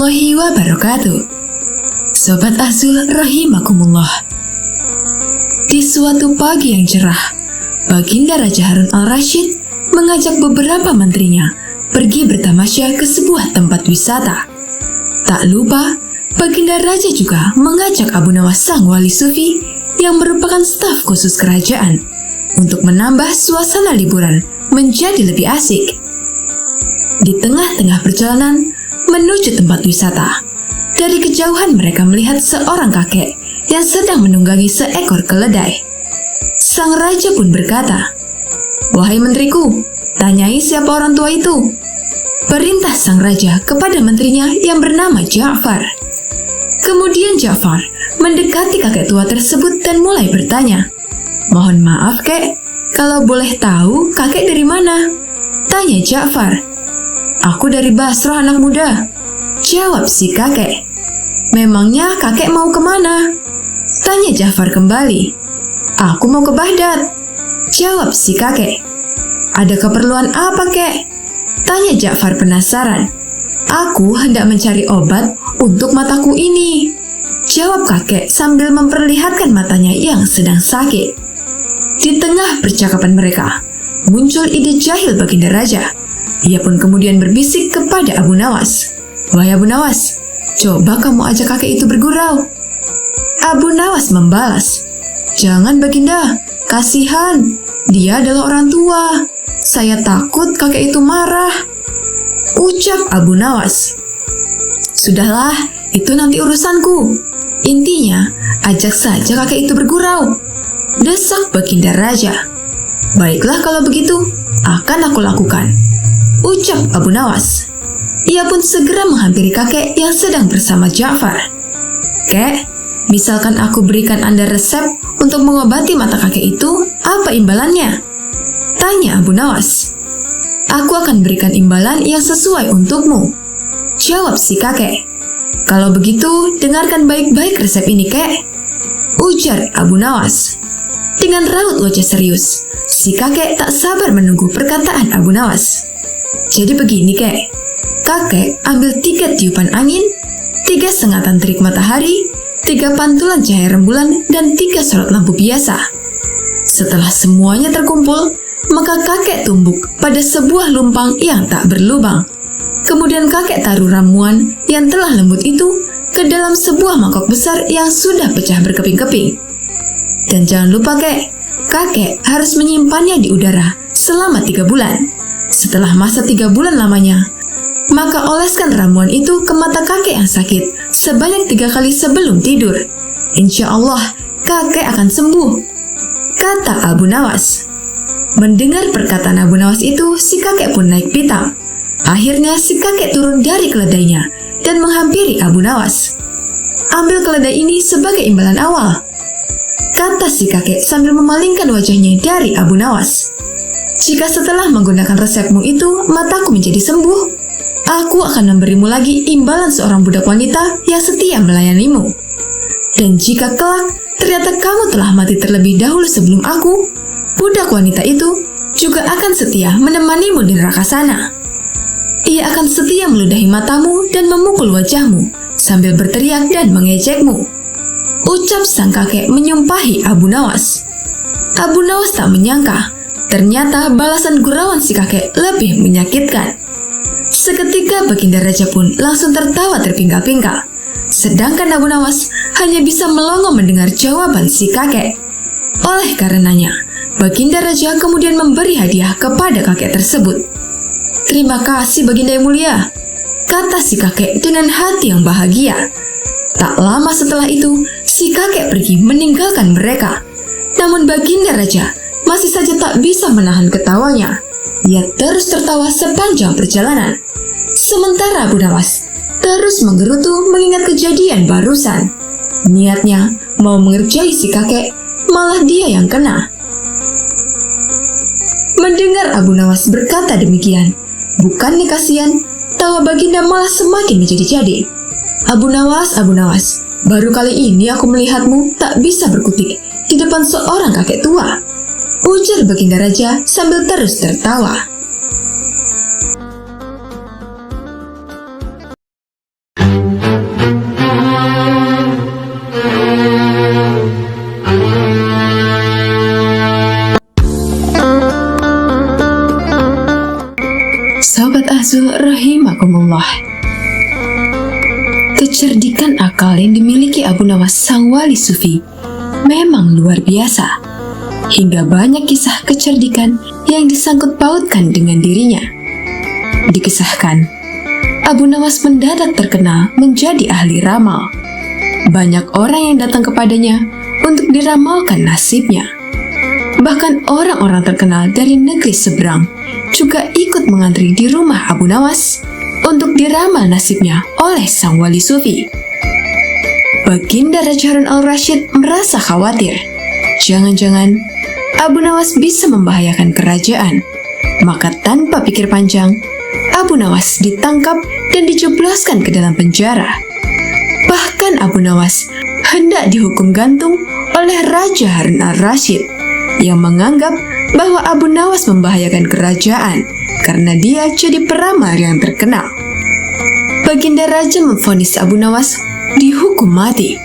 warahmatullahi wabarakatuh. Sobat Azul rahimakumullah. Di suatu pagi yang cerah, Baginda Raja Harun al-Rasyid mengajak beberapa menterinya pergi bertamasya ke sebuah tempat wisata. Tak lupa, Baginda Raja juga mengajak Abu Nawas sang wali sufi yang merupakan staf khusus kerajaan untuk menambah suasana liburan menjadi lebih asik. Di tengah-tengah perjalanan menuju tempat wisata, dari kejauhan mereka melihat seorang kakek yang sedang menunggangi seekor keledai. Sang raja pun berkata, "Wahai menteriku, tanyai siapa orang tua itu." Perintah sang raja kepada menterinya yang bernama Ja'far. Kemudian Ja'far mendekati kakek tua tersebut dan mulai bertanya, "Mohon maaf kek, kalau boleh tahu kakek dari mana?" Tanya Ja'far. "Aku dari Basrah anak muda," jawab si kakek. "Memangnya kakek mau kemana?" Tanya Ja'far kembali. "Aku mau ke Baghdad," jawab si kakek. "Ada keperluan apa kek?" Tanya Ja'far penasaran. "Aku hendak mencari obat untuk mataku ini," jawab kakek sambil memperlihatkan matanya yang sedang sakit. Di tengah percakapan mereka, muncul ide jahil Baginda Raja. Ia pun kemudian berbisik kepada Abu Nawas, "Wahai Abu Nawas, coba kamu ajak kakek itu bergurau." Abu Nawas membalas, "Jangan Baginda, kasihan, dia adalah orang tua. Saya takut kakek itu marah," ucap Abu Nawas. "Sudahlah, itu nanti urusanku. Intinya, ajak saja kakek itu bergurau," desak Baginda Raja. "Baiklah kalau begitu, akan aku lakukan," ucap Abu Nawas. Ia pun segera menghampiri kakek yang sedang bersama Ja'far. "Kek, misalkan aku berikan Anda resep untuk mengobati mata kakek itu, apa imbalannya?" Tanya Abu Nawas. "Aku akan berikan imbalan yang sesuai untukmu," jawab si kakek. "Kalau begitu, dengarkan baik-baik resep ini, kek," ujar Abu Nawas. Dengan raut wajah serius, si kakek tak sabar menunggu perkataan Abu Nawas. "Jadi begini, kek. Kakek ambil 3 tiupan angin, 3 sengatan terik matahari, 3 pantulan cahaya rembulan, dan 3 sorot lampu biasa. Setelah semuanya terkumpul, maka kakek tumbuk pada sebuah lumpang yang tak berlubang. Kemudian kakek taruh ramuan yang telah lembut itu ke dalam sebuah mangkok besar yang sudah pecah berkeping-keping. Dan jangan lupa kakek harus menyimpannya di udara selama 3 bulan. Setelah masa 3 bulan lamanya, maka oleskan ramuan itu ke mata kakek yang sakit sebanyak 3 kali sebelum tidur. Insya Allah, kakek akan sembuh," kata Abu Nawas. Mendengar perkataan Abu Nawas itu, si kakek pun naik pitam. Akhirnya si kakek turun dari keledainya dan menghampiri Abu Nawas. "Ambil keledai ini sebagai imbalan awal," kata si kakek sambil memalingkan wajahnya dari Abu Nawas. "Jika setelah menggunakan resepmu itu mataku menjadi sembuh, aku akan memberimu lagi imbalan seorang budak wanita yang setia melayanimu. Dan jika kelak ternyata kamu telah mati terlebih dahulu sebelum aku, budak wanita itu juga akan setia menemanimu di neraka sana. Ia akan setia meludahi matamu dan memukul wajahmu sambil berteriak dan mengejekmu," ucap sang kakek menyumpahi Abu Nawas. Abu Nawas tak menyangka, ternyata balasan gurauan si kakek lebih menyakitkan. Seketika Baginda Raja pun langsung tertawa terpingkal-pingkal, sedangkan Abu Nawas hanya bisa melongo mendengar jawaban si kakek. Oleh karenanya, Baginda Raja kemudian memberi hadiah kepada kakek tersebut. "Terima kasih Baginda yang mulia," kata si kakek dengan hati yang bahagia. Tak lama setelah itu, si kakek pergi meninggalkan mereka. Namun Baginda Raja masih saja tak bisa menahan ketawanya. Ia terus tertawa sepanjang perjalanan. Sementara Abu Nawas terus menggerutu mengingat kejadian barusan. Niatnya mau mengerjai si kakek, malah dia yang kena. Mendengar Abu Nawas berkata demikian, bukannya kasihan, tawa Baginda malah semakin menjadi-jadi. Abu Nawas, baru kali ini aku melihatmu tak bisa berkutik di depan seorang kakek tua," ujar Baginda Raja sambil terus tertawa. Kecerdikan akal yang dimiliki Abu Nawas sang wali sufi memang luar biasa, hingga banyak kisah kecerdikan yang disangkut pautkan dengan dirinya. Dikisahkan, Abu Nawas mendadak terkenal menjadi ahli ramal. Banyak orang yang datang kepadanya untuk diramalkan nasibnya. Bahkan orang-orang terkenal dari negeri seberang juga ikut mengantri di rumah Abu Nawas untuk diramal nasibnya oleh sang wali sufi. Baginda Raja Harun al-Rasyid merasa khawatir. Jangan-jangan Abu Nawas bisa membahayakan kerajaan. Maka tanpa pikir panjang, Abu Nawas ditangkap dan dijebloskan ke dalam penjara. Bahkan Abu Nawas hendak dihukum gantung oleh Raja Harun al-Rasyid yang menganggap bahwa Abu Nawas membahayakan kerajaan karena dia jadi peramal yang terkenal. Baginda Raja memvonis Abu Nawas dihukum mati.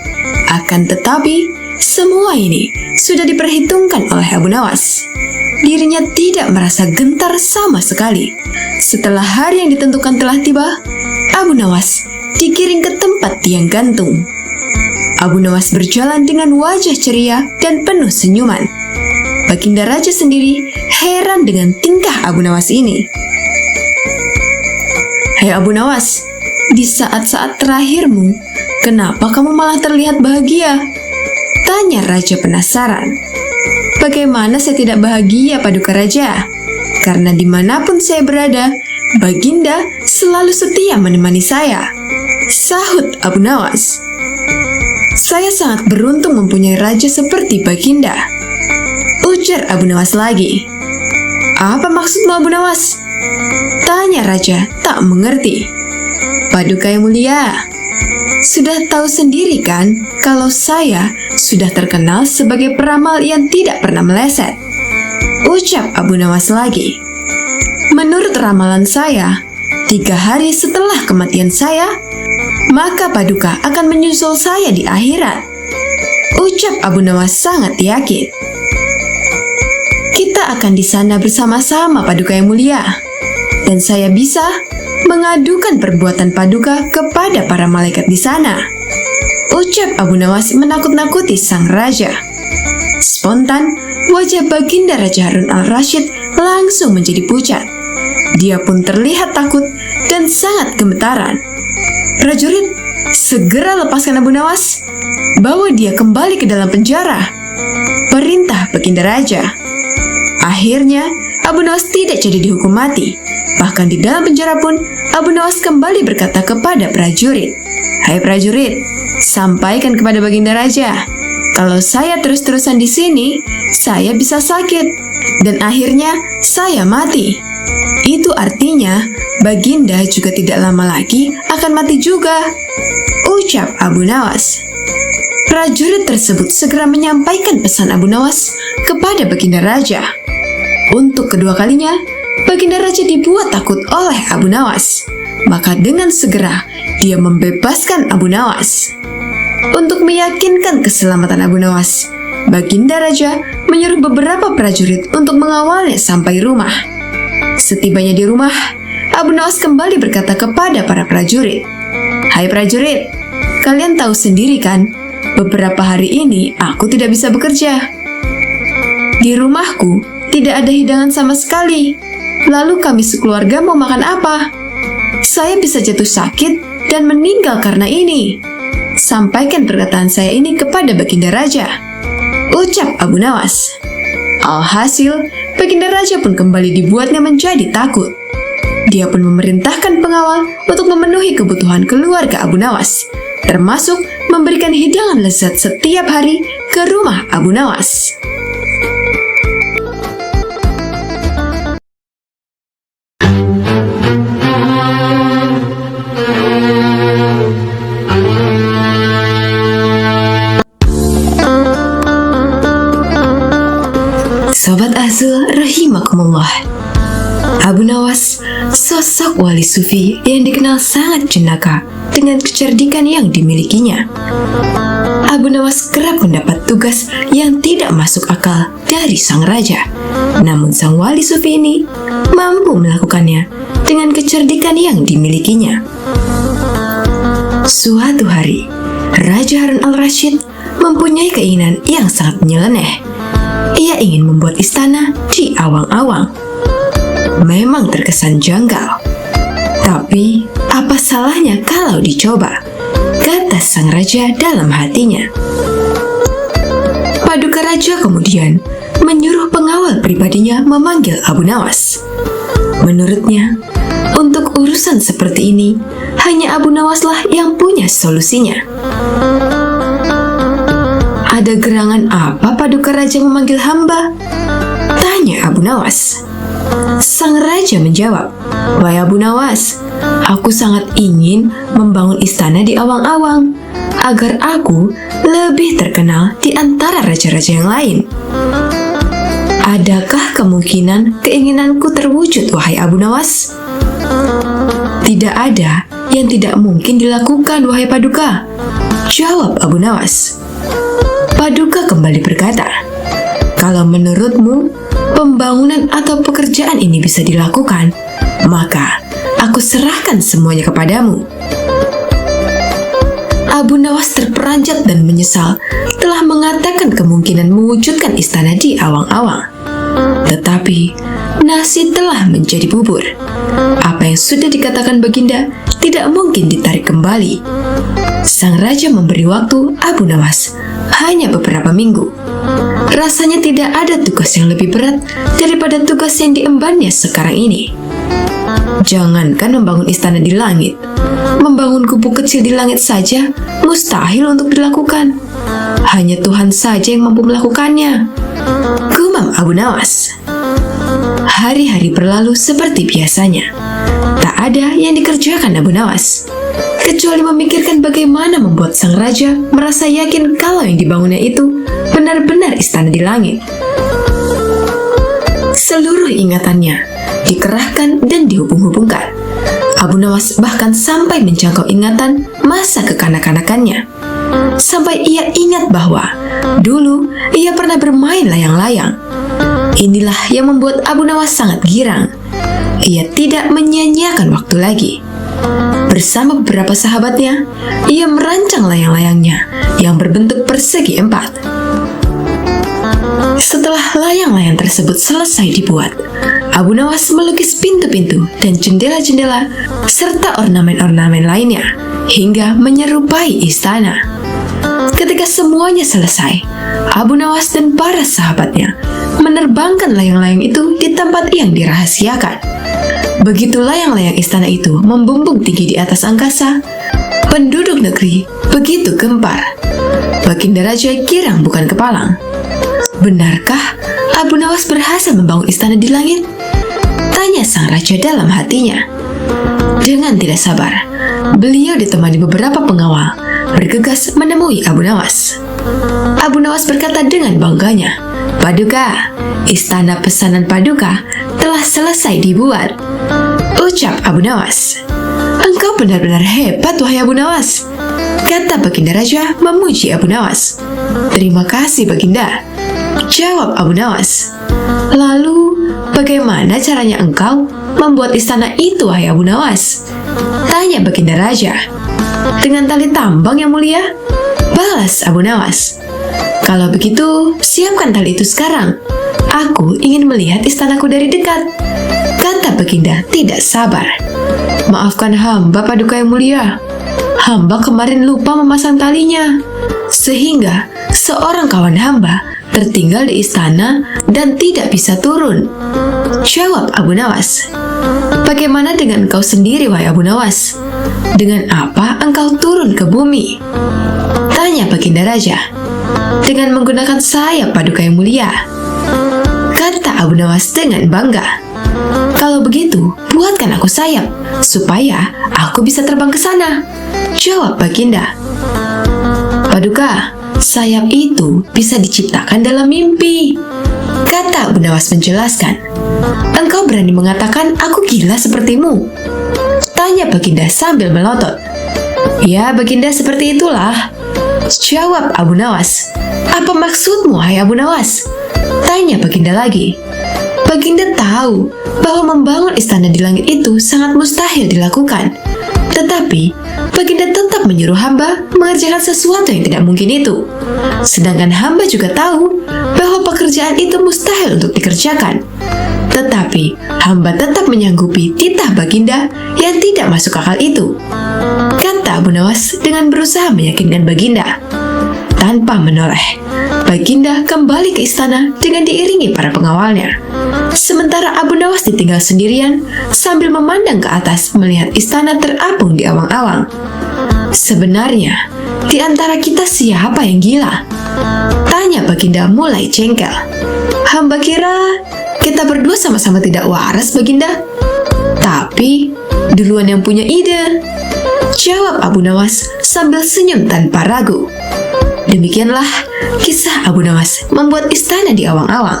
Akan tetapi, semua ini sudah diperhitungkan oleh Abu Nawas. Dirinya tidak merasa gentar sama sekali. Setelah hari yang ditentukan telah tiba, Abu Nawas digiring ke tempat tiang gantung. Abu Nawas berjalan dengan wajah ceria dan penuh senyuman. Baginda Raja sendiri heran dengan tingkah Abu Nawas ini. "Hai Abu Nawas, di saat-saat terakhirmu, kenapa kamu malah terlihat bahagia?" tanya Raja penasaran. "Bagaimana saya tidak bahagia, Paduka Raja? Karena dimanapun saya berada, Baginda selalu setia menemani saya," sahut Abu Nawas. "Saya sangat beruntung mempunyai raja seperti Baginda," ujar Abu Nawas lagi. "Apa maksudmu, Abu Nawas?" tanya Raja tak mengerti. "Paduka yang mulia, sudah tahu sendiri kan kalau saya sudah terkenal sebagai peramal yang tidak pernah meleset," ucap Abu Nawas lagi. "Menurut ramalan saya, 3 hari setelah kematian saya, maka Paduka akan menyusul saya di akhirat," ucap Abu Nawas sangat yakin. "Kita akan di sana bersama-sama, Paduka yang mulia, dan saya bisa mengadukan perbuatan Paduka kepada para malaikat di sana," ucap Abu Nawas menakut-nakuti sang raja. Spontan, wajah Baginda Raja Harun al-Rasyid langsung menjadi pucat. Dia pun terlihat takut dan sangat gemetaran. "Prajurit, segera lepaskan Abu Nawas. Bawa dia kembali ke dalam penjara," perintah Baginda Raja. Akhirnya, Abu Nawas tidak jadi dihukum mati. Bahkan di dalam penjara pun, Abu Nawas kembali berkata kepada prajurit, "Hai prajurit, sampaikan kepada Baginda Raja, kalau saya terus-terusan di sini, saya bisa sakit, dan akhirnya saya mati. Itu artinya, Baginda juga tidak lama lagi akan mati juga," ucap Abu Nawas. Prajurit tersebut segera menyampaikan pesan Abu Nawas kepada Baginda Raja. Untuk kedua kalinya, Baginda Raja dibuat takut oleh Abu Nawas. Maka dengan segera, dia membebaskan Abu Nawas. Untuk meyakinkan keselamatan Abu Nawas, Baginda Raja menyuruh beberapa prajurit untuk mengawalnya sampai rumah. Setibanya di rumah, Abu Nawas kembali berkata kepada para prajurit, "Hai prajurit, kalian tahu sendiri kan, beberapa hari ini aku tidak bisa bekerja. Di rumahku tidak ada hidangan sama sekali. Lalu kami sekeluarga mau makan apa? Saya bisa jatuh sakit dan meninggal karena ini. Sampaikan perkataan saya ini kepada Baginda Raja," ucap Abu Nawas. Alhasil, Baginda Raja pun kembali dibuatnya menjadi takut. Dia pun memerintahkan pengawal untuk memenuhi kebutuhan keluarga Abu Nawas, termasuk memberikan hidangan lezat setiap hari ke rumah Abu Nawas. Sobat Azul rahimakumullah, Abu Nawas, sosok wali sufi yang dikenal sangat jenaka dengan kecerdikan yang dimilikinya. Abu Nawas kerap mendapat tugas yang tidak masuk akal dari sang raja. Namun sang wali sufi ini mampu melakukannya dengan kecerdikan yang dimilikinya. Suatu hari, Raja Harun al-Rasyid mempunyai keinginan yang sangat nyeleneh. Ia ingin membuat istana di awang-awang. Memang terkesan janggal. Tapi, apa salahnya kalau dicoba? Kata sang raja dalam hatinya. Paduka Raja kemudian menyuruh pengawal pribadinya memanggil Abu Nawas. Menurutnya, untuk urusan seperti ini, hanya Abu Nawaslah yang punya solusinya. Ada gerangan apa Paduka Raja memanggil hamba? Tanya Abu Nawas. Sang raja menjawab, "Wahai Abu Nawas, aku sangat ingin membangun istana di awang-awang, agar aku lebih terkenal di antara raja-raja yang lain. Adakah kemungkinan keinginanku terwujud, wahai Abu Nawas?" "Tidak ada yang tidak mungkin dilakukan, wahai Paduka," jawab Abu Nawas. Paduka kembali berkata, "Kalau menurutmu pembangunan atau pekerjaan ini bisa dilakukan, maka aku serahkan semuanya kepadamu." Abu Nawas terperanjat dan menyesal telah mengatakan kemungkinan mewujudkan istana di awang-awang. Tetapi, nasi telah menjadi bubur. Apa yang sudah dikatakan Baginda tidak mungkin ditarik kembali. Sang raja memberi waktu Abu Nawas hanya beberapa minggu. Rasanya tidak ada tugas yang lebih berat daripada tugas yang diembannya sekarang ini. Jangankan membangun istana di langit, membangun gubuk kecil di langit saja mustahil untuk dilakukan. Hanya Tuhan saja yang mampu melakukannya, gumam Abu Nawas. Hari-hari berlalu seperti biasanya. Tak ada yang dikerjakan Abu Nawas, kecuali memikirkan bagaimana membuat sang raja merasa yakin kalau yang dibangunnya itu benar-benar istana di langit. Seluruh ingatannya dikerahkan dan dihubung-hubungkan. Abu Nawas bahkan sampai menjangkau ingatan masa kekanak-kanakannya. Sampai ia ingat bahwa dulu ia pernah bermain layang-layang. Inilah yang membuat Abu Nawas sangat girang. Ia tidak menyia-nyiakan waktu lagi. Bersama beberapa sahabatnya, ia merancang layang-layangnya yang berbentuk persegi 4. Setelah layang-layang tersebut selesai dibuat, Abu Nawas melukis pintu-pintu dan jendela-jendela serta ornamen-ornamen lainnya hingga menyerupai istana. Ketika semuanya selesai, Abu Nawas dan para sahabatnya menerbangkan layang-layang itu di tempat yang dirahasiakan. Begitu layang-layang istana itu membumbung tinggi di atas angkasa, penduduk negeri begitu gempar. Baginda Raja girang bukan kepalang. Benarkah Abu Nawas berhasil membangun istana di langit? Tanya sang raja dalam hatinya. Dengan tidak sabar, beliau ditemani beberapa pengawal bergegas menemui Abu Nawas. Abu Nawas berkata dengan bangganya, "Paduka, istana pesanan Paduka telah selesai dibuat." Ucap Abu Nawas. "Engkau benar-benar hebat, wahai Abu Nawas," kata Baginda Raja memuji Abu Nawas. "Terima kasih, Baginda," jawab Abu Nawas. "Lalu, bagaimana caranya engkau membuat istana itu, wahai Abu Nawas?" tanya Baginda Raja. "Dengan tali tambang, yang mulia," balas Abu Nawas. "Kalau begitu, siapkan tali itu sekarang. Aku ingin melihat istanaku dari dekat," kata Baginda tidak sabar. "Maafkan hamba, Paduka yang mulia. Hamba kemarin lupa memasang talinya, sehingga seorang kawan hamba tertinggal di istana dan tidak bisa turun," jawab Abu Nawas. "Bagaimana dengan engkau sendiri, wahai Abu Nawas? Dengan apa engkau turun ke bumi?" tanya Baginda Raja. "Dengan menggunakan sayap, Paduka yang mulia," kata Abu Nawas dengan bangga. "Kalau begitu, buatkan aku sayap, supaya aku bisa terbang ke sana," jawab Baginda. "Paduka, sayap itu bisa diciptakan dalam mimpi," kata Abu Nawas menjelaskan. "Engkau berani mengatakan aku gila sepertimu?" tanya Baginda sambil melotot. "Ya, Baginda, seperti itulah," jawab Abu Nawas. "Apa maksudmu, hai Abu Nawas?" tanya Baginda lagi. Baginda tahu bahwa membangun istana di langit itu sangat mustahil dilakukan. Tetapi, Baginda tetap menyuruh hamba mengerjakan sesuatu yang tidak mungkin itu. Sedangkan hamba juga tahu bahwa pekerjaan itu mustahil untuk dikerjakan. Tetapi hamba tetap menyanggupi titah Baginda yang tidak masuk akal itu, kata Abu Nawas dengan berusaha meyakinkan Baginda. Tanpa menoleh, Baginda kembali ke istana dengan diiringi para pengawalnya. Sementara Abu Nawas ditinggal sendirian sambil memandang ke atas melihat istana terapung di awang-awang. Sebenarnya, di antara kita siapa yang gila? Tanya Baginda mulai jengkel. Hamba kira kita berdua sama-sama tidak waras, Baginda. Tapi duluan yang punya ide, jawab Abu Nawas sambil senyum tanpa ragu. Demikianlah kisah Abu Nawas membuat istana di awang-awang.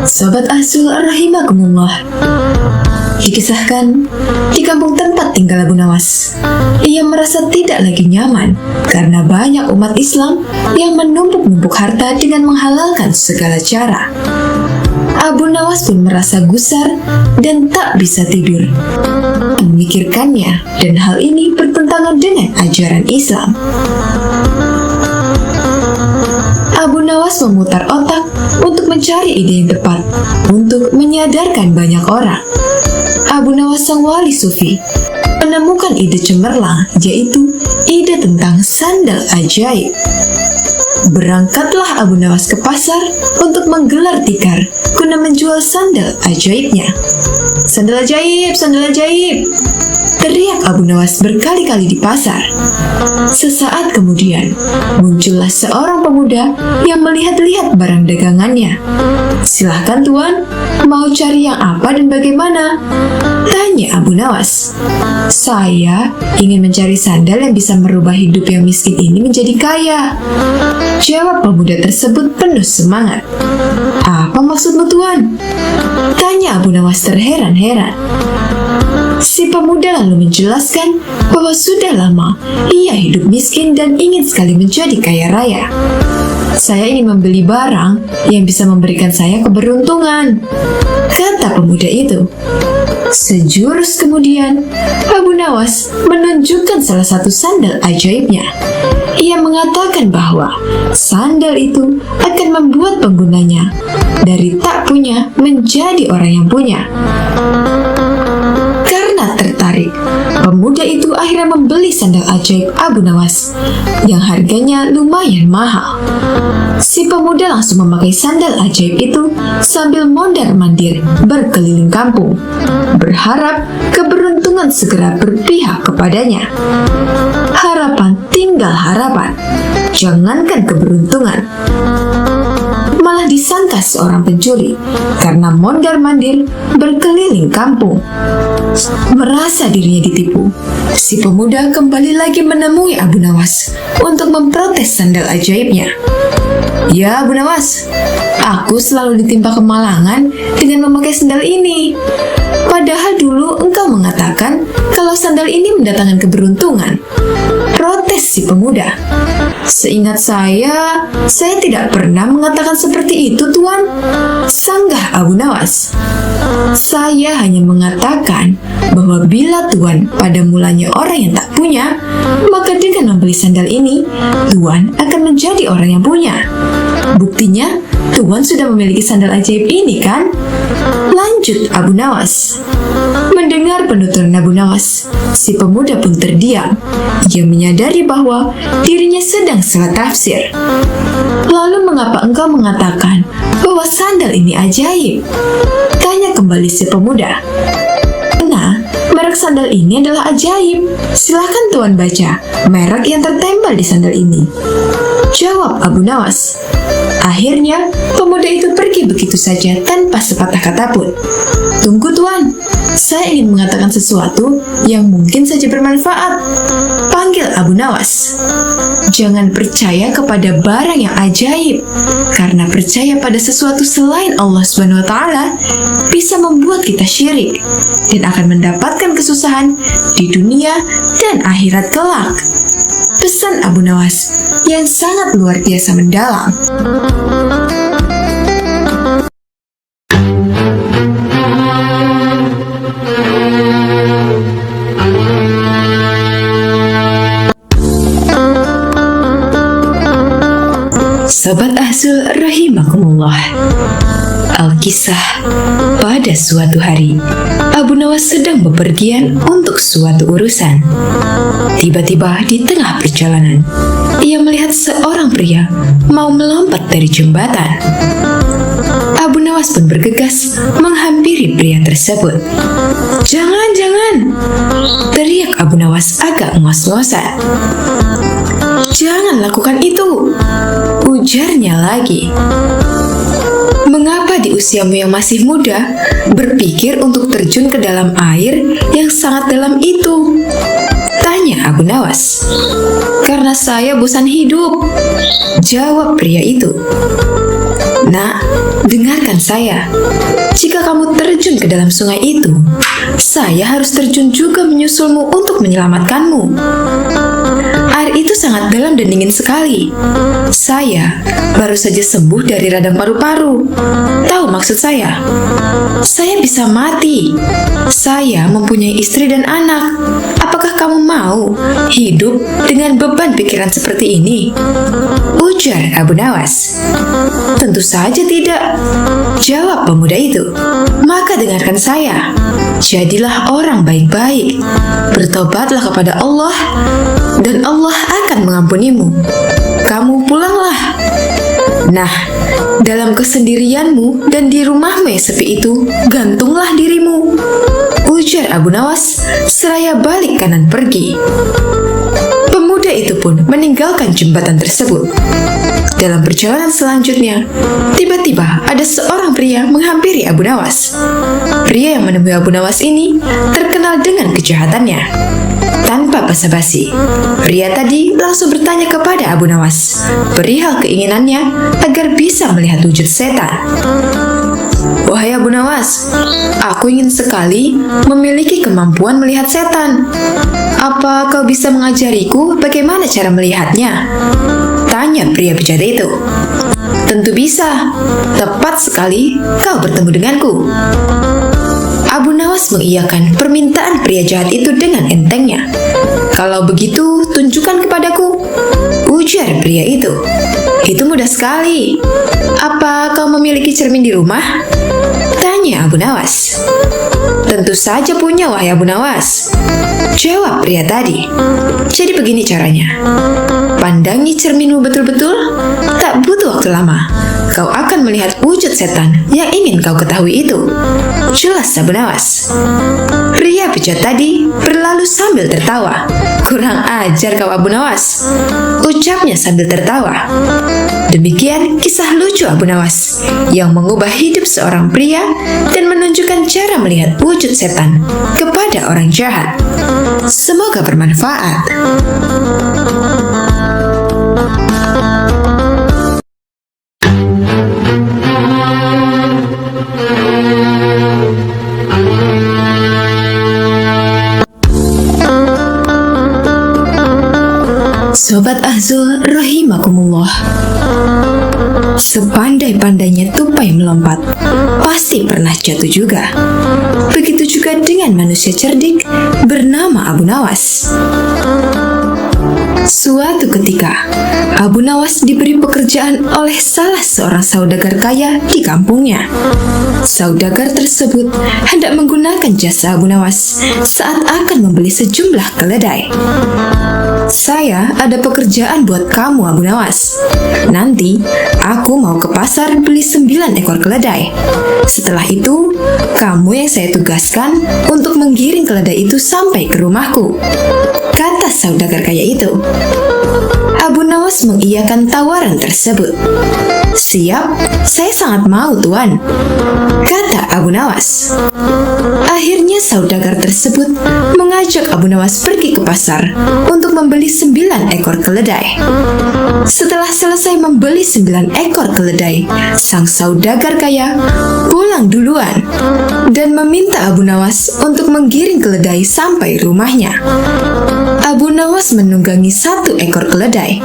Sobat Azul rahimakumullah. Dikisahkan, di kampung tempat tinggal Abu Nawas, ia merasa tidak lagi nyaman karena banyak umat Islam yang menumpuk-numpuk harta dengan menghalalkan segala cara. Abu Nawas pun merasa gusar dan tak bisa tidur memikirkannya, dan hal ini bertentangan dengan ajaran Islam. Abu Nawas memutar otak untuk mencari ide yang tepat untuk menyadarkan banyak orang. Abu Nawas sang wali sufi menemukan ide cemerlang, yaitu ide tentang sandal ajaib. Berangkatlah Abu Nawas ke pasar untuk menggelar tikar guna menjual sandal ajaibnya. Sandal ajaib, sandal ajaib, teriak Abu Nawas berkali-kali di pasar. Sesaat kemudian, muncullah seorang pemuda yang melihat-lihat barang dagangannya. Silahkan tuan, mau cari yang apa dan bagaimana? Tanya Abu Nawas. Saya ingin mencari sandal yang bisa merubah hidup yang miskin ini menjadi kaya, jawab pemuda tersebut penuh semangat. Apa maksudmu tuan? Tanya Abu Nawas terheran-heran. Si pemuda lalu menjelaskan bahwa sudah lama ia hidup miskin dan ingin sekali menjadi kaya raya. Saya ingin membeli barang yang bisa memberikan saya keberuntungan, kata pemuda itu. Sejurus kemudian, Abu Nawas menunjukkan salah satu sandal ajaibnya. Ia mengatakan bahwa sandal itu akan membuat penggunanya dari tak punya menjadi orang yang punya. Karena tertarik, pemuda itu akhirnya membeli sandal ajaib Abu Nawas yang harganya lumayan mahal. Si pemuda langsung memakai sandal ajaib itu sambil mondar-mandir berkeliling kampung, berharap keberuntungan segera berpihak kepadanya. Harapan tinggal harapan, jangankan keberuntungan, malah disangka seorang pencuri karena mondar-mandir berkeliling kampung. Merasa dirinya ditipu, si pemuda kembali lagi menemui Abu Nawas untuk memprotes sandal ajaibnya. Ya Abu Nawas, aku selalu ditimpa kemalangan dengan memakai sandal ini. Padahal dulu engkau mengatakan kalau sandal ini mendatangkan keberuntungan. Protes si pemuda. Seingat saya tidak pernah mengatakan seperti itu tuan, sanggah Abu Nawas. Saya hanya mengatakan bahwa bila tuan pada mulanya orang yang tak punya, maka dengan membeli sandal ini, tuan akan menjadi orang yang punya. Buktinya, tuan sudah memiliki sandal ajaib ini kan? Lanjut Abu Nawas. Mendengar penuturan Abu Nawas, si pemuda pun terdiam. Ia menyadari bahwa dirinya sedang salah tafsir. Lalu mengapa engkau mengatakan bahwa sandal ini ajaib? Tanya kembali si pemuda. Nah, merek sandal ini adalah ajaib. Silahkan tuan baca merek yang tertempel di sandal ini, jawab Abu Nawas. Akhirnya, pemuda itu pergi begitu saja tanpa sepatah kata pun. "Tunggu tuan, saya ingin mengatakan sesuatu yang mungkin saja bermanfaat," panggil Abu Nawas. "Jangan percaya kepada barang yang ajaib, karena percaya pada sesuatu selain Allah Subhanahu wa Ta'ala bisa membuat kita syirik dan akan mendapatkan kesusahan di dunia dan akhirat kelak." Pesan Abu Nawas yang sangat luar biasa mendalam. Sobat Azul rahimakumullah. Alkisah, pada suatu hari, Abu Nawas sedang bepergian untuk suatu urusan. Tiba-tiba di tengah perjalanan, ia melihat seorang pria mau melompat dari jembatan. Abu Nawas pun bergegas menghampiri pria tersebut. "Jangan, jangan!" teriak Abu Nawas agak ngos-ngosan. "Jangan lakukan itu," ujarnya lagi. "Mengapa di usiamu yang masih muda berpikir untuk terjun ke dalam air yang sangat dalam itu?" tanya Abu Nawas. "Karena saya bosan hidup," jawab pria itu. "Nak, dengarkan saya. Jika kamu terjun ke dalam sungai itu, saya harus terjun juga menyusulmu untuk menyelamatkanmu. Air itu sangat dalam dan dingin sekali. Saya baru saja sembuh dari radang paru-paru. Tahu maksud saya? Saya bisa mati. Saya mempunyai istri dan anak. Apakah kamu mau hidup dengan beban pikiran seperti ini?" ujar Abu Nawas. "Tentu saja tidak," jawab pemuda itu. "Maka dengarkan saya. Jadilah orang baik-baik. Bertobatlah kepada Allah dan Allah akan mengampunimu. Kamu pulanglah. Nah, dalam kesendirianmu dan di rumahmu yang sepi itu, gantunglah dirimu," ujar Abu Nawas seraya balik kanan pergi. Pemuda itu pun meninggalkan jembatan tersebut. Dalam perjalanan selanjutnya, tiba-tiba ada seorang pria menghampiri Abu Nawas. Pria yang menemui Abu Nawas ini terkenal dengan kejahatannya. Tanpa basa-basi, pria tadi langsung bertanya kepada Abu Nawas perihal keinginannya agar bisa melihat wujud setan. "Wahai Abu Nawas, aku ingin sekali memiliki kemampuan melihat setan. Apa kau bisa mengajariku bagaimana cara melihatnya?" tanya pria bejat itu. "Tentu bisa. Tepat sekali kau bertemu denganku." Abu Nawas mengiyakan permintaan pria jahat itu dengan entengnya. "Kalau begitu, tunjukkan kepadaku," ujar pria itu. "Itu mudah sekali. Apa kau memiliki cermin di rumah?" tanya Abu Nawas. "Tentu saja punya, wahai Abu Nawas," jawab pria tadi. "Jadi begini caranya. Pandangi cerminmu betul-betul, tak butuh waktu lama. Kau akan melihat wujud setan yang ingin kau ketahui itu," jelas Abu Nawas. Pria bejat tadi berlalu sambil tertawa. "Kurang ajar kau Abu Nawas," ucapnya sambil tertawa. Demikian kisah lucu Abu Nawas yang mengubah hidup seorang pria dan menunjukkan cara melihat wujud setan kepada orang jahat. Semoga bermanfaat. Sobat Azul rahimakumullah. Sepandai-pandainya tupai melompat, pasti pernah jatuh juga. Begitu juga dengan manusia cerdik bernama Abu Nawas. Suatu ketika, Abu Nawas diberi pekerjaan oleh salah seorang saudagar kaya di kampungnya. Saudagar tersebut hendak menggunakan jasa Abu Nawas saat akan membeli sejumlah keledai. "Saya ada pekerjaan buat kamu, Abu Nawas. Nanti, aku mau ke pasar beli 9 ekor keledai. Setelah itu, kamu yang saya tugaskan untuk menggiring keledai itu sampai ke rumahku," kata saudagar kaya itu. Abu Nawas mengiyakan tawaran tersebut. "Siap, saya sangat mau, Tuan," kata Abu Nawas. Akhirnya saudagar tersebut mengajak Abu Nawas pergi ke pasar untuk membeli 9 ekor keledai. Setelah selesai membeli 9 ekor keledai, sang saudagar kaya pulang duluan dan meminta Abu Nawas untuk menggiring keledai sampai rumahnya. Abu Nawas menunggangi 1 ekor keledai,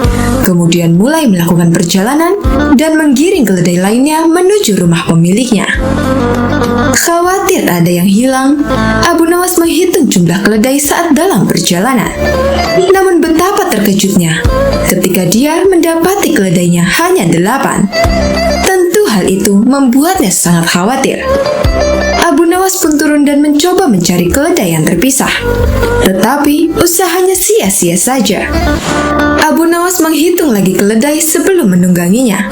kemudian mulai melakukan perjalanan dan menggiring keledai lainnya menuju rumah pemiliknya. Khawatir ada yang hilang, Abu Nawas menghitung jumlah keledai saat dalam perjalanan. Namun betapa terkejutnya ketika dia mendapati keledainya hanya 8. Tentu hal itu membuatnya sangat khawatir. Abu Nawas pun turun dan mencoba mencari keledai yang terpisah. Tetapi usahanya sia-sia saja. Abu Nawas menghitung lagi keledai sebelum menungganginya.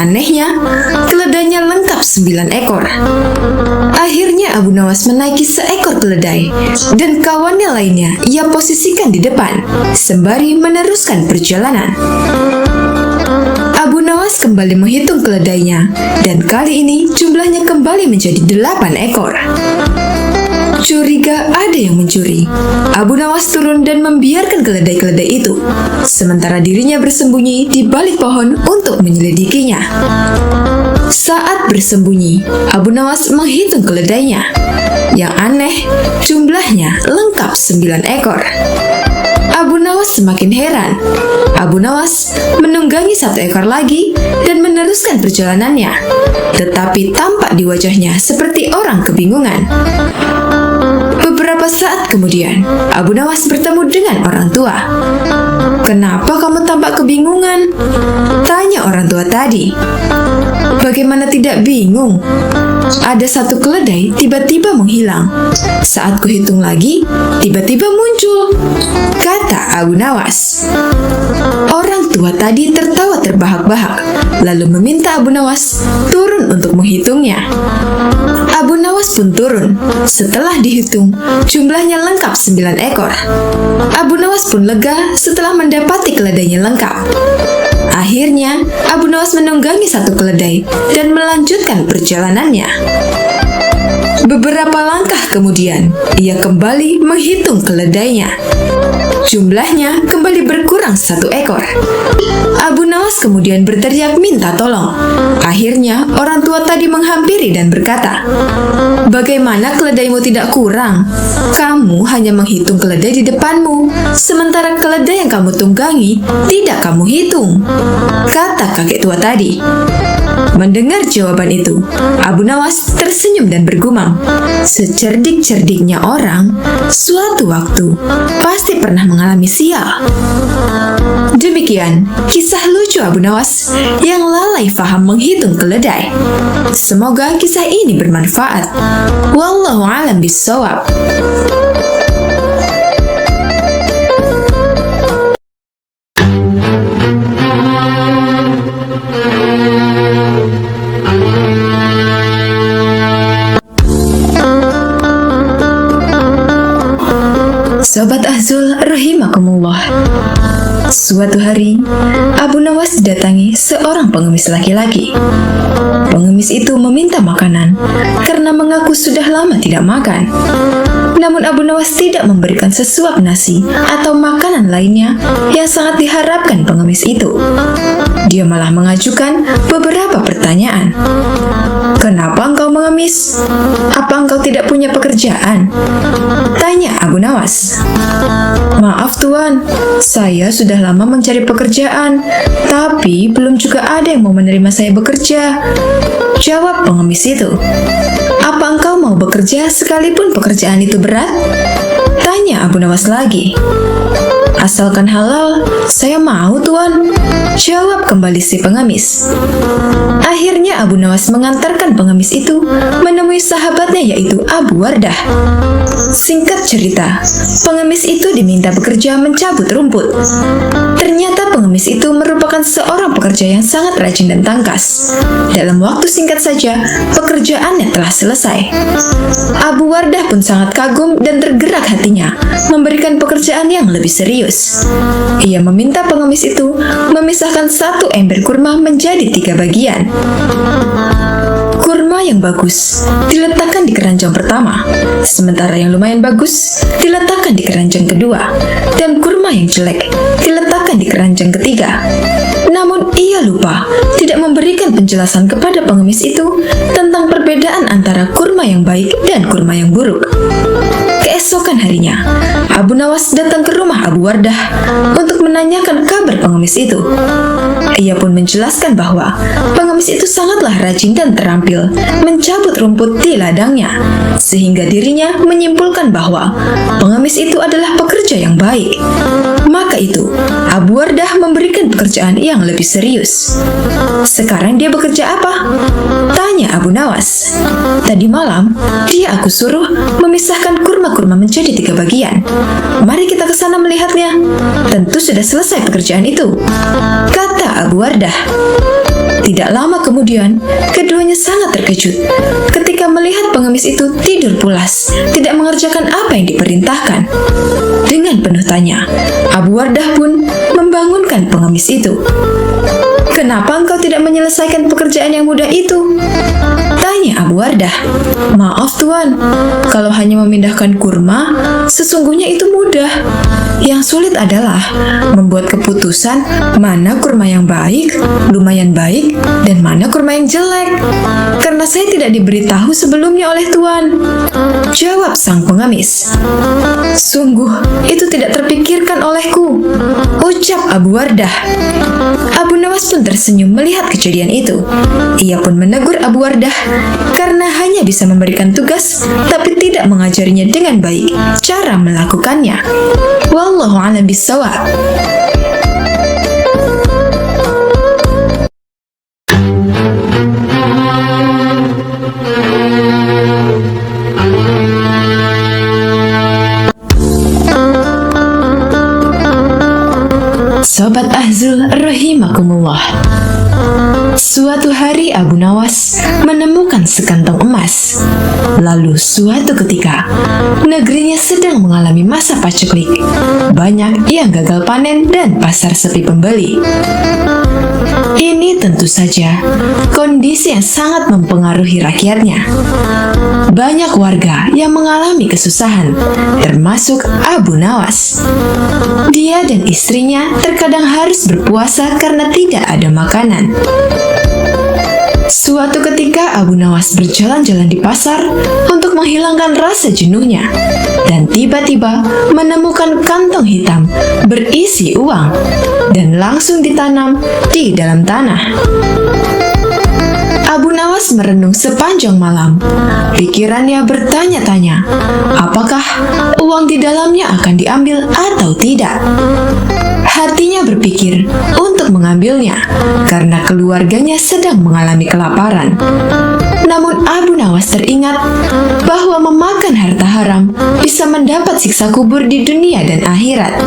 Anehnya, keledainya lengkap 9 ekor. Akhirnya Abu Nawas menaiki seekor keledai dan kawannya lainnya ia posisikan di depan, sembari meneruskan perjalanan. Abu Nawas kembali menghitung keledainya, dan kali ini jumlahnya kembali menjadi 8 ekor. Curiga ada yang mencuri. Abu Nawas turun dan membiarkan keledai-keledai itu, sementara dirinya bersembunyi di balik pohon untuk menyelidikinya. Saat bersembunyi, Abu Nawas menghitung keledainya. Yang aneh, jumlahnya lengkap 9 ekor. Abu Nawas semakin heran. Abu Nawas menunggangi 1 ekor lagi dan meneruskan perjalanannya. Tetapi tampak di wajahnya seperti orang kebingungan. Beberapa saat kemudian, Abu Nawas bertemu dengan orang tua. "Kenapa kamu tampak kebingungan?" tanya orang tua tadi. "Bagaimana tidak bingung? Ada 1 keledai tiba-tiba menghilang. Saat kuhitung lagi, tiba-tiba muncul," kata Abu Nawas. Orang tua tadi tertawa terbahak-bahak, lalu meminta Abu Nawas turun untuk menghitungnya. Abu Nawas pun turun. Setelah dihitung, jumlahnya lengkap 9 ekor. Abu Nawas pun lega setelah mendapati keledainya lengkap. Akhirnya, Abu Nawas menunggangi 1 keledai dan melanjutkan perjalanannya. Beberapa langkah kemudian, ia kembali menghitung keledainya. Jumlahnya kembali berkurang 1 ekor. Abu Nawas kemudian berteriak minta tolong. Akhirnya, orang tua tadi menghampiri dan berkata, "Bagaimana keledaimu tidak kurang? Kamu hanya menghitung keledai di depanmu, sementara keledai yang kamu tunggangi tidak kamu hitung," kata kakek tua tadi. Mendengar jawaban itu, Abu Nawas tersenyum dan bergumam, "Secerdik-cerdiknya orang, suatu waktu pasti pernah mengalami sial." Demikian kisah lucu Abu Nawas yang lalai faham menghitung keledai. Semoga kisah ini bermanfaat. Wallahu a'lam bishawab. Sobat Azul rahimakumullah. Suatu hari, Abu Nawas didatangi seorang pengemis laki-laki. Pengemis itu meminta makanan karena mengaku sudah lama tidak makan. Namun Abu Nawas tidak memberikan sesuap nasi atau makanan lainnya yang sangat diharapkan pengemis itu. Dia malah mengajukan beberapa pertanyaan. "Kenapa engkau mengemis? Apa engkau tidak punya pekerjaan?" tanya Abu Nawas. "Maaf Tuan, saya sudah lama mencari pekerjaan, tapi belum juga ada yang mau menerima saya bekerja," jawab pengemis itu. "Apa engkau mau bekerja sekalipun pekerjaan itu berat?" tanya Abu Nawas lagi. "Asalkan halal, saya mau Tuan," jawab kembali si pengemis. Akhirnya Abu Nawas mengantarkan pengemis itu menemui sahabatnya yaitu Abu Wardah. Singkat cerita, pengemis itu diminta bekerja mencabut rumput. Ternyata pengemis itu merupakan seorang pekerja yang sangat rajin dan tangkas. Dalam waktu singkat saja, pekerjaannya telah selesai. Abu Wardah pun sangat kagum dan tergerak hatinya memberikan pekerjaan yang lebih serius. serius. Ia meminta pengemis itu memisahkan satu ember kurma menjadi 3 bagian. Kurma yang bagus diletakkan di keranjang pertama, sementara yang lumayan bagus diletakkan di keranjang kedua, dan kurma yang jelek diletakkan di keranjang ketiga. Namun ia lupa tidak memberikan penjelasan kepada pengemis itu tentang perbedaan antara kurma yang baik dan kurma yang buruk. Keesokan harinya, Abu Nawas datang ke rumah Abu Wardah untuk menanyakan kabar pengemis itu. Ia pun menjelaskan bahwa pengemis itu sangatlah rajin dan terampil mencabut rumput di ladangnya, sehingga dirinya menyimpulkan bahwa pengemis itu adalah pekerja yang baik. Maka itu, Abu Wardah memberikan pekerjaan yang lebih serius. "Sekarang dia bekerja apa?" tanya Abu Nawas. "Tadi malam, dia aku suruh memisahkan kurma-kurma menjadi 3 bagian. Mari kita ke sana melihatnya. Tentu sudah selesai pekerjaan itu," kata Abu Wardah. Tidak lama kemudian, keduanya sangat terkejut ketika melihat pengemis itu tidur pulas, tidak mengerjakan apa yang diperintahkan. Dengan penuh tanya, Abu Wardah pun membangunkan pengemis itu. "Kenapa engkau tidak menyelesaikan pekerjaan yang mudah itu?" tanya Abu Wardah. "Maaf Tuan, kalau hanya memindahkan kurma, sesungguhnya itu mudah. Yang sulit adalah membuat keputusan mana kurma yang baik, lumayan baik, dan mana kurma yang jelek. Karena saya tidak diberitahu sebelumnya oleh Tuan," jawab sang pengemis. "Sungguh, itu tidak terpikirkan olehku," ucap Abu Wardah. Abu Nawas pun tersenyum melihat kejadian itu. Ia pun menegur Abu Wardah karena hanya bisa memberikan tugas tapi tidak mengajarinya dengan baik cara melakukannya. Wallahu a'lam bishawab. Sobat Ahzul rahimakumullah. Suatu hari Abu Nawas menemukan sekantong emas. Lalu suatu ketika, negerinya sedang mengalami masa paceklik. Banyak yang gagal panen dan pasar sepi pembeli. Ini tentu saja kondisi yang sangat mempengaruhi rakyatnya. Banyak warga yang mengalami kesusahan, termasuk Abu Nawas. Dia dan istrinya terkadang harus berpuasa karena tidak ada makanan. Suatu ketika Abu Nawas berjalan-jalan di pasar untuk menghilangkan rasa jenuhnya dan tiba-tiba menemukan kantong hitam berisi uang dan langsung ditanam di dalam tanah. Abu Nawas merenung sepanjang malam. Pikirannya bertanya-tanya, apakah uang di dalamnya akan diambil atau tidak. Hatinya berpikir untuk mengambilnya karena keluarganya sedang mengalami kelaparan. Namun Abu Nawas teringat bahwa memakan harta haram bisa mendapat siksa kubur di dunia dan akhirat.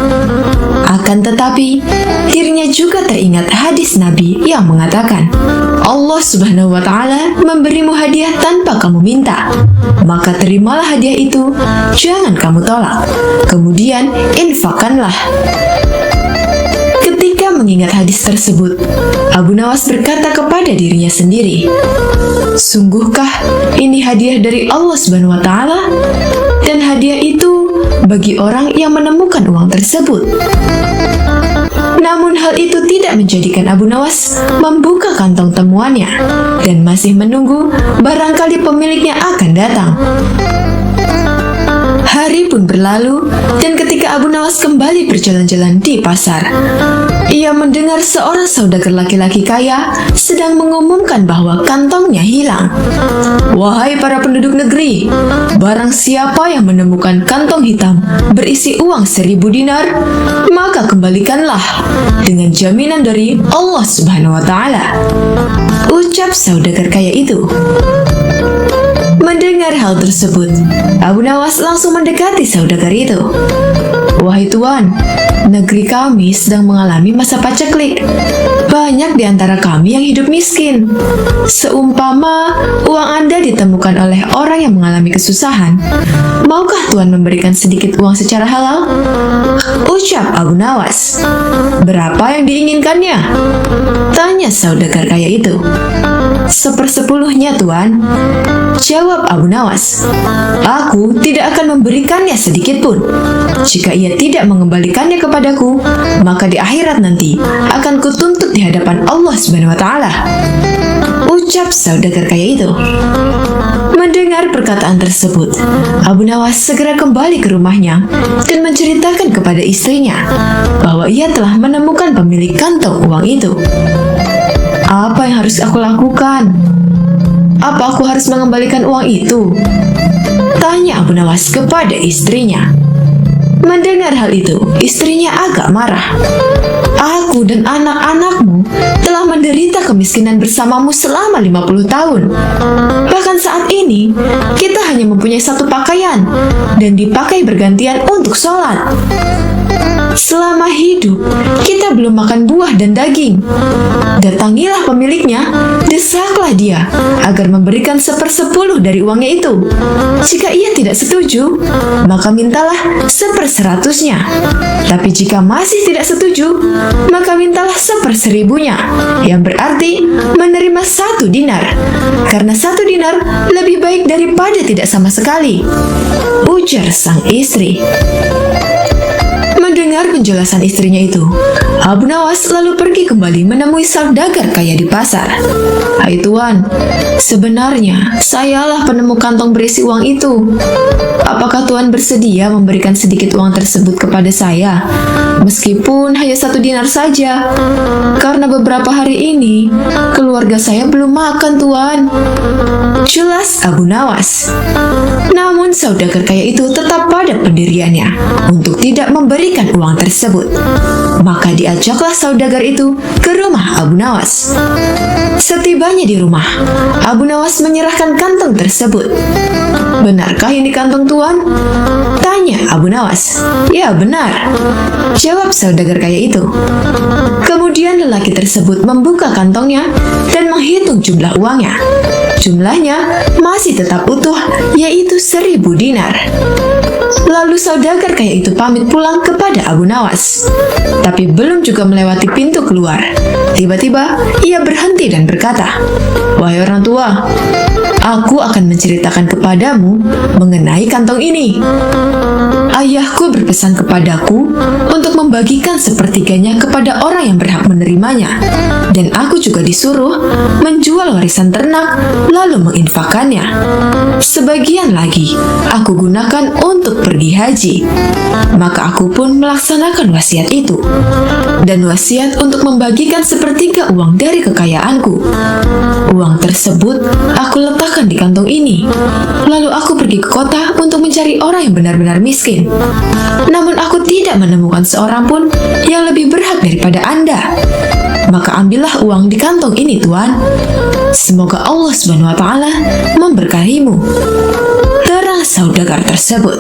Akan tetapi, dirinya juga teringat hadis Nabi yang mengatakan, Allah Subhanahu wa Ta'ala memberimu hadiah tanpa kamu minta. Maka terimalah hadiah itu, jangan kamu tolak. Kemudian infakkanlah. Ketika mengingat hadis tersebut, Abu Nawas berkata kepada dirinya sendiri, sungguhkah ini hadiah dari Allah Subhanahu wa Ta'ala? Dan hadiah itu bagi orang yang menemukan uang tersebut. Namun hal itu tidak menjadikan Abu Nawas membuka kantong temuannya dan masih menunggu barangkali pemiliknya akan datang. Hari pun berlalu, dan ketika Abu Nawas kembali berjalan-jalan di pasar, ia mendengar seorang saudagar laki-laki kaya sedang mengumumkan bahwa kantongnya hilang. Wahai para penduduk negeri, barang siapa yang menemukan kantong hitam berisi uang 1000 dinar, maka kembalikanlah dengan jaminan dari Allah Subhanahu wa Ta'ala, ucap saudagar kaya itu. Mendengar hal tersebut, Abu Nawas langsung mendekati saudagar itu. Wahai Tuan, negeri kami sedang mengalami masa paceklik. Banyak di antara kami yang hidup miskin. Seumpama uang Anda ditemukan oleh orang yang mengalami kesusahan, maukah Tuan memberikan sedikit uang secara halal? Ucap Abu Nawas. Berapa yang diinginkannya? Tanya saudagar kaya itu. 1/10-nya, Tuan. Jawab Abu Nawas. Aku tidak akan memberikannya sedikit pun. Jika ia tidak mengembalikannya kepadaku, maka di akhirat nanti akan kutuntut di hadapan Allah Subhanahu wa Ta'ala. Ucap saudagar kaya itu. Mendengar perkataan tersebut, Abu Nawas segera kembali ke rumahnya dan menceritakan kepada istrinya bahwa ia telah menemukan pemilik kantong uang itu. Apa yang harus aku lakukan? Apa aku harus mengembalikan uang itu? Tanya Abu Nawas kepada istrinya. Mendengar hal itu, istrinya agak marah. Aku dan anak-anakmu telah menderita kemiskinan bersamamu selama 50 tahun. Bahkan saat ini, kita hanya mempunyai satu pakaian dan dipakai bergantian untuk sholat. Selama hidup, kita belum makan buah dan daging. Datangilah pemiliknya, desaklah dia agar memberikan 1/10 dari uangnya itu. Jika ia tidak setuju, maka mintalah 1/100-nya. Tapi jika masih tidak setuju, maka mintalah 1/1000-nya, yang berarti menerima 1 dinar. Karena 1 dinar lebih baik daripada tidak sama sekali. Ujar sang istri. Mendengar penjelasan istrinya itu, Abu Nawas lalu pergi kembali menemui saudagar kaya di pasar. Hai Tuan, sebenarnya sayalah penemu kantong berisi uang itu. Apakah Tuan bersedia memberikan sedikit uang tersebut kepada saya? Meskipun hanya 1 dinar saja. Karena beberapa hari ini, keluarga saya belum makan, Tuan. Jelas Abu Nawas. Namun saudagar kaya itu tetap pada pendiriannya untuk tidak memberikan uang tersebut. Maka diajaklah saudagar itu ke rumah Abu Nawas. Setibanya di rumah, Abu Nawas menyerahkan kantong tersebut. Benarkah ini kantong Tuan? Tanya Abu Nawas. Ya benar, jawab saudagar kaya itu. Kemudian lelaki tersebut membuka kantongnya dan menghitung jumlah uangnya. Jumlahnya masih tetap utuh, yaitu 1000 dinar. Lalu saudagar kaya itu pamit pulang kepada Abu Nawas. Tapi belum juga melewati pintu keluar, tiba-tiba ia berhenti dan berkata, "Wahai orang tua, aku akan menceritakan kepadamu mengenai kantong ini. Ayahku berpesan kepadaku untuk membagikan sepertiganya kepada orang yang berhak menerimanya. Dan aku juga disuruh menjual warisan ternak lalu menginfakannya. Sebagian lagi aku gunakan untuk pergi haji. Maka aku pun melaksanakan wasiat itu. Dan wasiat untuk membagikan sepertiga uang dari kekayaanku. Uang tersebut aku letakkan di kantong ini. Lalu aku pergi ke kota untuk mencari orang yang benar-benar miskin. Namun aku tidak menemukan seorang pun yang lebih berhak daripada Anda. Maka ambillah uang di kantong ini, Tuan. Semoga Allah Subhanahu wa Ta'ala memberkahimu." Terang saudagar tersebut.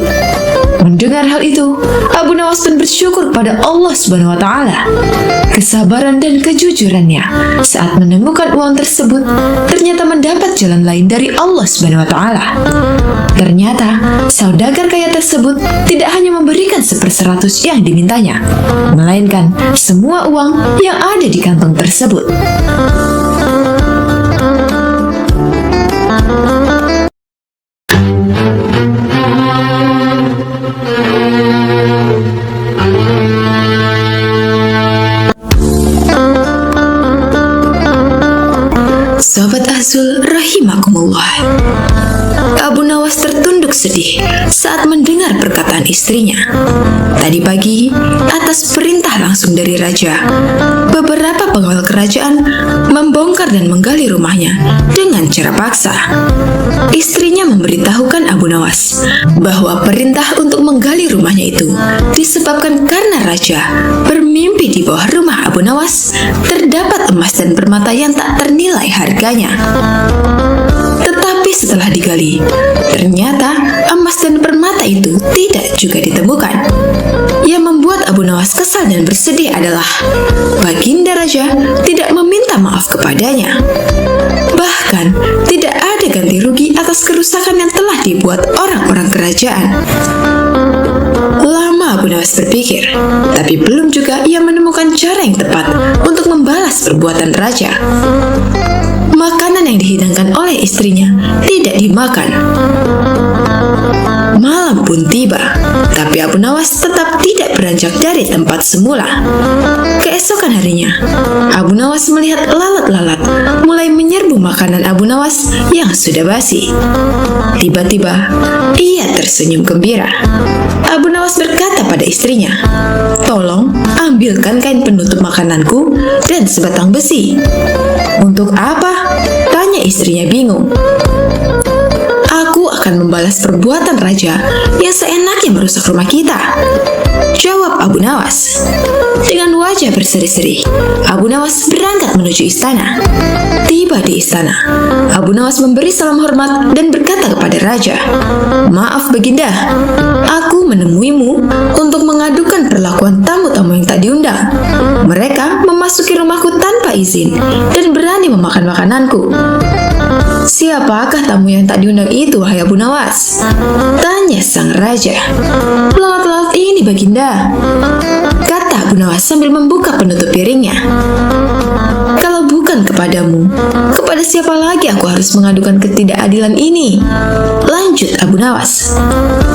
Mendengar hal itu, Abu Nawas pun bersyukur kepada Allah Subhanahu wa Ta'ala. Kesabaran dan kejujurannya saat menemukan uang tersebut ternyata mendapat jalan lain dari Allah Subhanahu wa Ta'ala. Ternyata saudagar kaya tersebut tidak hanya memberikan 1/100 yang dimintanya, melainkan semua uang yang ada di kantong tersebut. Sobat Azul rahimakumullah. Abu Nawas tertunduk sedih saat mendengar perkataan istrinya. Tadi pagi, atas perintah langsung dari raja, beberapa pengawal kerajaan membongkar dan menggali rumahnya dengan cara paksa. Istrinya memberitahukan Abu Nawas bahwa perintah untuk menggali rumahnya itu disebabkan karena raja bermimpi di bawah rumah Abu Nawas terdapat emas dan permata yang tak ternilai harganya. Tetapi setelah digali, ternyata emas dan permata itu tidak juga ditemukan. Yang membuat Abu Nawas kesal dan bersedih adalah Baginda Raja tidak meminta kepadanya. Bahkan, tidak ada ganti rugi atas kerusakan yang telah dibuat orang-orang kerajaan. Lama Abu Nawas berpikir, tapi belum juga ia menemukan cara yang tepat untuk membalas perbuatan raja. Makanan yang dihidangkan oleh istrinya tidak dimakan. Malam pun tiba, tapi Abu Nawas tetap tidak beranjak dari tempat semula. Keesokan harinya, Abu Nawas melihat lalat-lalat mulai menyerbu makanan Abu Nawas yang sudah basi. Tiba-tiba, ia tersenyum gembira. Abu Nawas berkata pada istrinya, "Tolong ambilkan kain penutup makananku dan sebatang besi." "Untuk apa?" tanya istrinya bingung. "Aku akan membalas perbuatan raja yang seenaknya merusak rumah kita," jawab Abu Nawas. Dengan wajah berseri-seri, Abu Nawas berangkat menuju istana. Tiba di istana, Abu Nawas memberi salam hormat dan berkata kepada raja, "Maaf Baginda, aku menemuimu untuk mengadukan perlakuan tamu-tamu yang tak diundang. Mereka memasuki rumahku tanpa izin dan berani memakan makananku." "Siapakah tamu yang tak diundang itu, wahai Abu Nawas?" tanya sang raja. "Lalat-lalat ini, Baginda," kata Abu Nawas sambil membuka penutup piringnya. "Kalau bukan kepadamu, kepada siapa lagi aku harus mengadukan ketidakadilan ini?" lanjut Abu Nawas.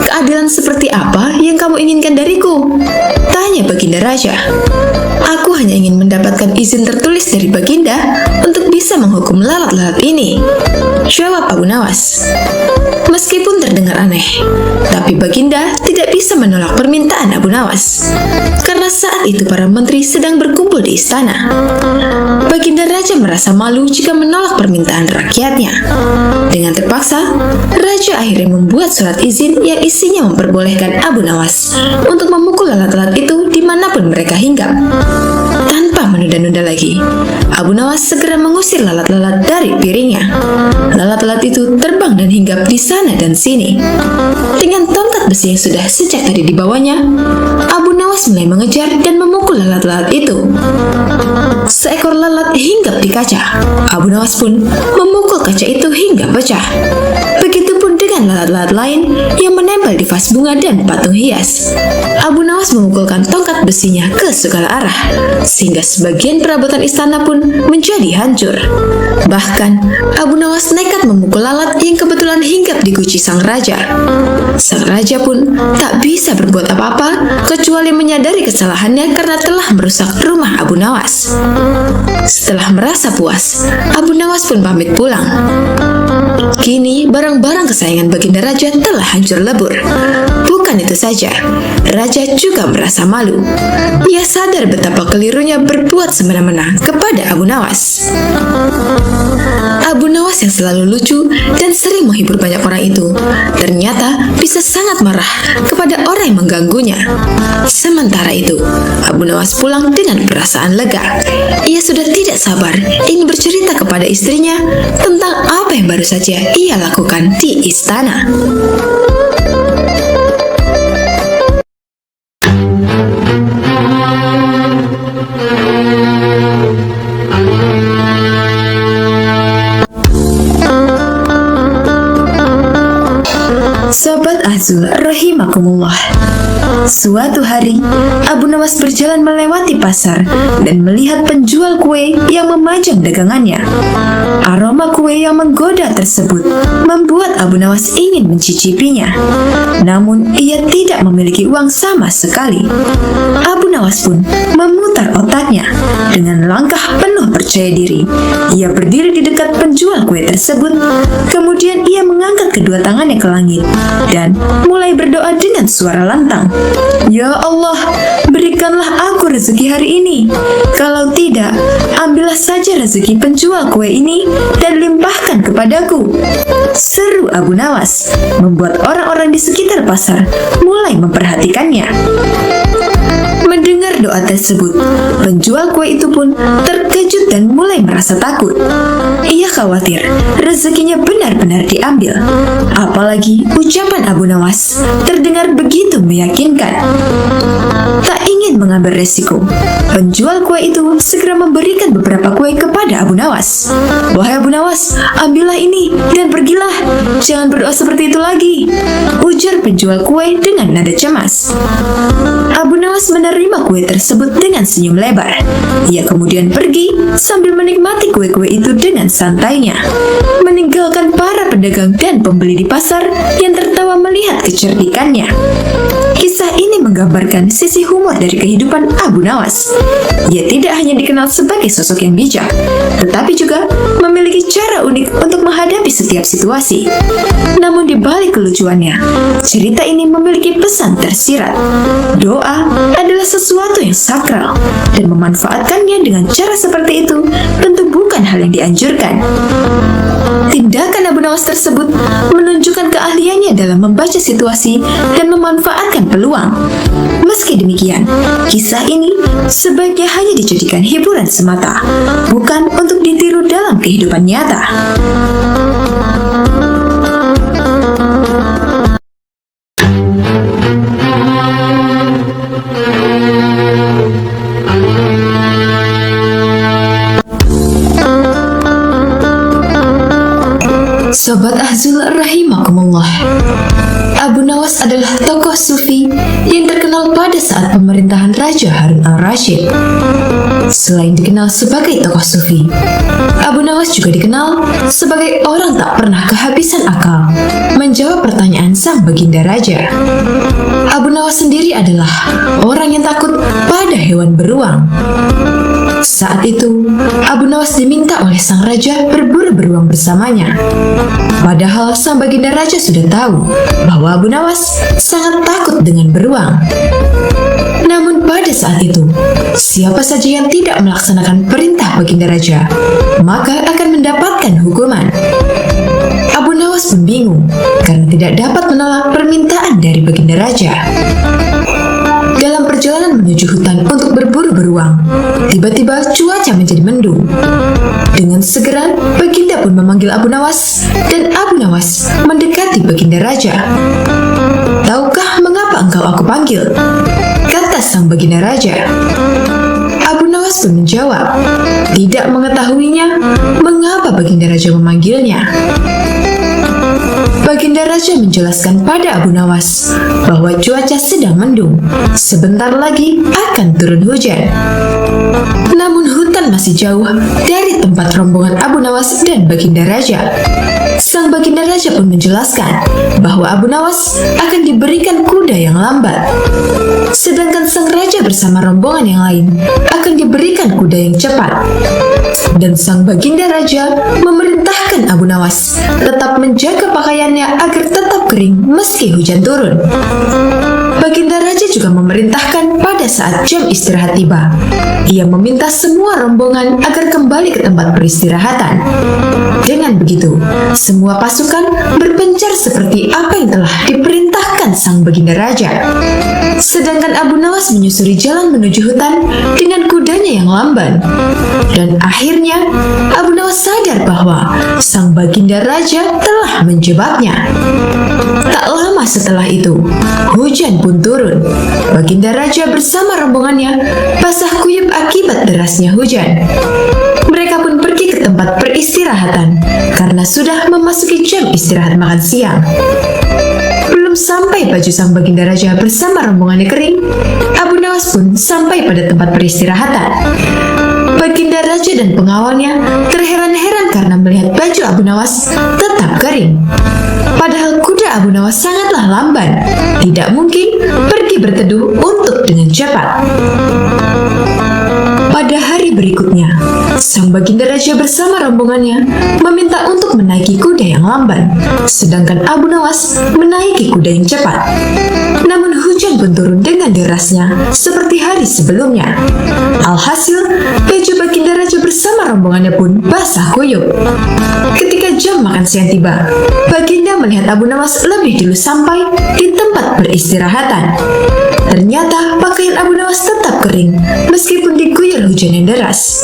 "Keadilan seperti apa yang kamu inginkan dariku?" tanya Baginda Raja. "Aku hanya ingin mendapatkan izin tertulis dari Baginda untuk bisa menghukum lalat-lalat ini," jawab Abu Nawas. Meskipun terdengar aneh, tapi Baginda tidak bisa menolak permintaan Abu Nawas. Karena saat itu para menteri sedang berkumpul di istana. Baginda Raja merasa malu jika menolak permintaan rakyatnya. Dengan terpaksa, Raja akhirnya membuat surat izin yang isinya memperbolehkan Abu Nawas untuk memukul lalat-lalat itu dimanapun mereka hinggap. Tanpa menunda-nunda lagi, Abu Nawas segera mengusir lalat-lalat dari piringnya. Lalat-lalat itu terbang dan hinggap di sana dan sini. Dengan tongkat besi yang sudah sejak tadi dibawanya, Abu Nawas mulai mengejar dan memukul lalat-lalat itu. Seekor lalat hinggap di kaca. Abu Nawas pun memukul kaca itu hingga pecah. Begitupun dengan lalat-lalat lain yang menempel di vas bunga dan patung hias. Abu Nawas memukulkan tongkat besinya ke segala arah, sehingga sebagian perabotan istana pun menjadi hancur. Bahkan, Abu Nawas nekat memukul lalat yang kebetulan hinggap di guci sang raja. Sang raja pun tak bisa berbuat apa-apa kecuali menyadari kesalahannya karena telah merusak rumah Abu Nawas. Setelah merasa puas, Abu Nawas pun pamit pulang. Kini, barang-barang kesayangan Baginda Raja telah hancur lebur. Bukan itu saja, Raja juga merasa malu. Ia sadar betapa kelirunya berbuat semena-mena kepada Abu Nawas. Abu Nawas yang selalu lucu dan sering menghibur banyak orang itu, ternyata bisa sangat marah kepada orang yang mengganggunya. Sementara itu, Abu Nawas pulang dengan perasaan lega. Ia sudah tidak sabar ingin bercerita kepada istrinya tentang apa yang baru saja ia lakukan di istana. Sobat Azul rahimakumullah. Suatu hari, Abu Nawas berjalan melewati pasar dan melihat penjual kue yang memajang dagangannya. Aroma kue yang menggoda tersebut membuat Abu Nawas ingin mencicipinya. Namun, ia tidak memiliki uang sama sekali. Abu Nawas pun memutar otaknya. Dengan langkah penuh percaya diri, ia berdiri di dekat penjual kue tersebut. Kemudian ia mengangkat kedua tangannya ke langit dan mulai berdoa dengan suara lantang. "Ya Allah, berikanlah aku rezeki hari ini. Kalau tidak, ambillah saja rezeki penjual kue ini dan limpahkan kepadaku," seru Abu Nawas, membuat orang-orang di sekitar pasar mulai memperhatikannya. Mendengar doa tersebut, penjual kue itu pun terkejut dan mulai merasa takut. Ia khawatir rezekinya benar-benar diambil. Apalagi ucapan Abu Nawas terdengar begitu meyakinkan. Tak ingin ingin mengambil resiko. Penjual kue itu segera memberikan beberapa kue kepada Abu Nawas. "Wahai Abu Nawas, ambillah ini dan pergilah. Jangan berdoa seperti itu lagi," ujar penjual kue dengan nada cemas. Abu Nawas menerima kue tersebut dengan senyum lebar. Ia kemudian pergi sambil menikmati kue-kue itu dengan santainya, meninggalkan para pedagang dan pembeli di pasar yang tertawa melihat kecerdikannya. Kisah ini menggambarkan sisi humor dari kehidupan Abu Nawas. Ia tidak hanya dikenal sebagai sosok yang bijak, tetapi juga memiliki cara unik untuk menghadapi setiap situasi. Namun di balik kelucuannya, cerita ini memiliki pesan tersirat. Doa adalah sesuatu yang sakral, dan memanfaatkannya dengan cara seperti itu tentu bukan hal yang dianjurkan. Tindakan Abu Nawas tersebut menunjukkan keahliannya dalam membaca situasi dan memanfaatkan peluang. Meski demikian, kisah ini sebaiknya hanya dijadikan hiburan semata, bukan untuk ditiru dalam kehidupan nyata. Sobat Azul rahimakumullah, Abu Nawas adalah tokoh sufi yang terkenal pada saat pemerintahan Raja Harun al-Rashid. Selain dikenal sebagai tokoh sufi, Abu Nawas juga dikenal sebagai orang tak pernah kehabisan akal menjawab pertanyaan sang baginda raja. Abu Nawas sendiri adalah orang yang takut pada hewan beruang. Saat itu, Abu Nawas diminta oleh sang raja berburu beruang bersamanya. Padahal sang baginda raja sudah tahu bahwa Abu Nawas sangat takut dengan beruang. Namun pada saat itu, siapa saja yang tidak melaksanakan perintah baginda raja, maka akan mendapatkan hukuman. Abu Nawas pun bingung karena tidak dapat menolak permintaan dari baginda raja. Dalam perjalanan menuju hutan untuk berburu beruang, tiba-tiba cuaca menjadi mendung. Dengan segera, baginda pun memanggil Abu Nawas, dan Abu Nawas mendekati baginda raja. "Tahukah mengapa engkau aku panggil?" kata sang baginda raja. Abu Nawas pun menjawab, tidak mengetahuinya mengapa baginda raja memanggilnya. Baginda raja menjelaskan pada Abu Nawas bahwa cuaca sedang mendung, sebentar lagi akan turun hujan. Namun hutan masih jauh dari tempat rombongan Abu Nawas dan baginda raja. Sang baginda raja pun menjelaskan bahwa Abu Nawas akan diberikan kuda yang lambat, sedangkan sang raja bersama rombongan yang lain akan diberikan kuda yang cepat. Dan sang baginda raja memerintahkan Abu Nawas tetap menjaga pakaiannya agar tetap kering meski hujan turun. Baginda raja juga memerintahkan pada saat jam istirahat tiba, ia meminta semua rombongan agar kembali ke tempat peristirahatan. Dengan begitu, semua pasukan berpencar seperti apa yang telah diperintahkan sang baginda raja. Sedangkan Abu Nawas menyusuri jalan menuju hutan dengan kudanya yang lamban. Dan akhirnya, Abu Nawas sadar bahwa sang baginda raja telah menjebaknya. Tak lama setelah itu, hujan pun turun. Baginda raja bersama rombongannya basah kuyup akibat derasnya hujan. Mereka pun pergi ke tempat peristirahatan karena sudah memasuki jam istirahat makan siang. Belum sampai baju sang baginda raja bersama rombongannya kering, Abu Nawas pun sampai pada tempat peristirahatan. Baginda raja dan pengawalnya terheran-heran karena melihat baju Abu Nawas tetap kering. Padahal kuda Abu Nawas sangatlah lamban, tidak mungkin pergi berteduh untuk dengan cepat. Pada hari berikutnya, sang baginda raja bersama rombongannya meminta untuk menaiki kuda yang lamban, sedangkan Abu Nawas menaiki kuda yang cepat. Namun hujan pun turun dengan derasnya seperti hari sebelumnya. Alhasil, baju baginda raja bersama rombongannya pun basah kuyup. Ketika jam makan siang tiba, baginda melihat Abu Nawas lebih dulu sampai di tempat peristirahatan. Ternyata pakaian Abu Nawas tetap kering meskipun diguyur hujan yang deras.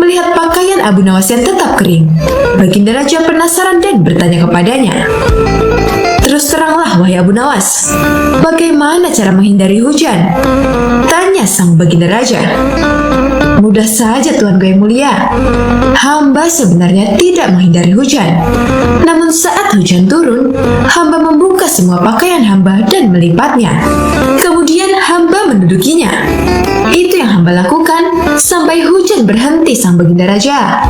Melihat pakaian Abu Nawas yang tetap kering, baginda raja penasaran dan bertanya kepadanya. "Terus teranglah Baiklah, wahai Abu Nawas, bagaimana cara menghindari hujan? Tanya sang baginda raja. Mudah saja tuanku yang mulia. Hamba sebenarnya tidak menghindari hujan. Namun saat hujan turun, hamba membuka semua pakaian hamba dan melipatnya. Kemudian hamba mendudukinya. Itu yang hamba lakukan sampai hujan berhenti, sang baginda raja,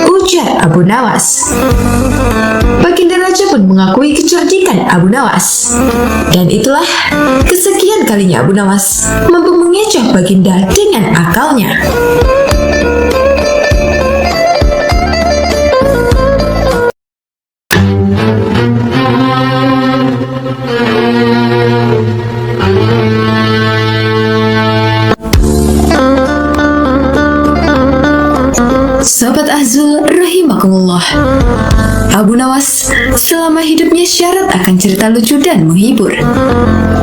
ujar Abu Nawas. Baginda raja pun mengakui kecerdikan Abu Nawas. Dan itulah kesekian kalinya Abu Nawas mampu mengecoh baginda dengan akalnya. Sobat Azul rahimakumullah, Abu Nawas selama hidupnya syarat akan cerita lucu dan menghibur.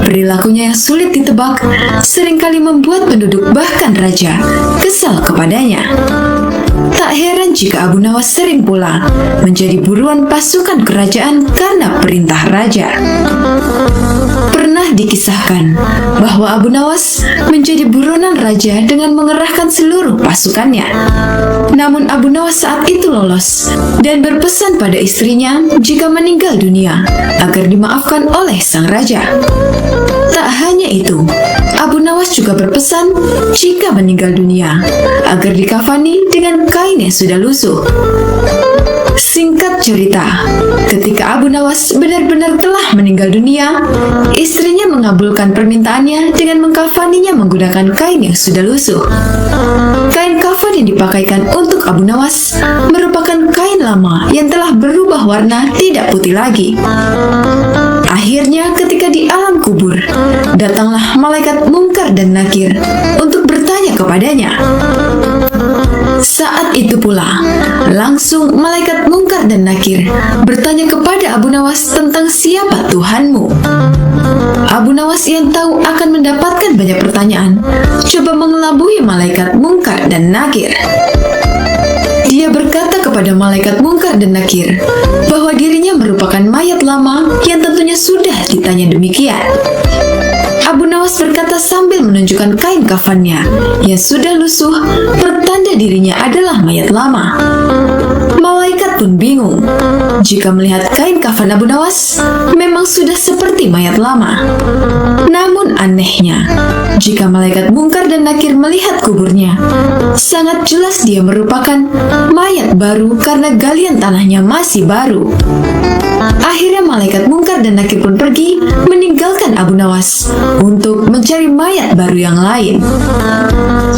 Perilakunya yang sulit ditebak seringkali membuat penduduk bahkan raja kesal kepadanya. Tak heran jika Abu Nawas sering pula menjadi buruan pasukan kerajaan karena perintah raja. Pernah dikisahkan bahwa Abu Nawas menjadi buronan raja dengan mengerahkan seluruh pasukannya. Namun Abu Nawas saat itu lolos dan berpesan pada istrinya jika meninggal dunia agar dimaafkan oleh sang raja. Tak hanya itu, Abu Nawas juga berpesan jika meninggal dunia agar dikafani dengan kain yang sudah lusuh. Singkat cerita, ketika Abu Nawas benar-benar telah meninggal dunia, istrinya mengabulkan permintaannya dengan mengkafaninya menggunakan kain yang sudah lusuh. Kain kafan yang dipakaikan untuk Abu Nawas merupakan kain lama yang telah berubah warna tidak putih lagi. Akhirnya ketika di alam kubur, datanglah malaikat Munkar dan Nakir untuk bertanya kepadanya. Saat itu pula, langsung malaikat Munkar dan Nakir bertanya kepada Abu Nawas tentang siapa Tuhanmu. Abu Nawas yang tahu akan mendapatkan banyak pertanyaan, coba mengelabui malaikat Munkar dan Nakir. Dia berkata kepada malaikat Munkar dan Nakir bahwa dirinya merupakan mayat lama yang tentunya sudah ditanya demikian. Abu Nawas berkata sambil menunjukkan kain kafannya yang sudah lusuh, pertanda dirinya adalah mayat lama. Malaikat pun bingung jika melihat kain kafan Abu Nawas memang sudah seperti mayat lama. Namun anehnya, jika malaikat Munkar dan Nakir melihat kuburnya, sangat jelas dia merupakan mayat baru karena galian tanahnya masih baru. Akhirnya malaikat Munkar dan Nakir pun pergi meninggalkan Abu Nawas untuk mencari mayat baru yang lain.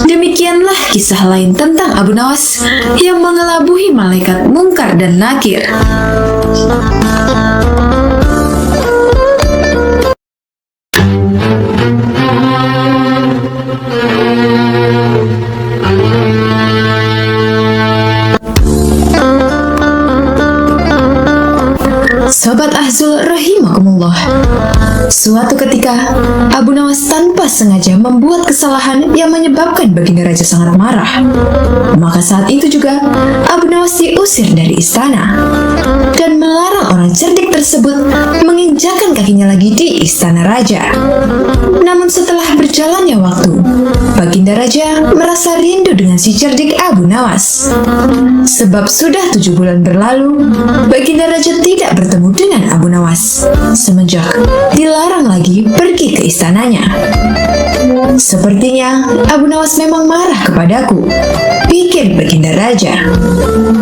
Demikianlah kisah lain tentang Abu Nawas yang mengelabui malaikat Munkar dan Nakir. Sobat Azul rahimakumullah, suatu ketika Abu Nawas tanpa sengaja membuat kesalahan yang menyebabkan baginda raja sangat marah. Maka saat itu juga Abu Nawas diusir dari istana dan melarang orang cerdik tersebut menginjakkan kakinya lagi di istana raja. Namun setelah berjalannya waktu, baginda raja merasa rindu dengan si cerdik Abu Nawas. Sebab sudah 7 bulan berlalu, baginda raja tidak bertemu dengan Abu Nawas semenjak dilarang lagi pergi ke istananya. Sepertinya Abu Nawas memang marah kepadaku, pikir baginda raja.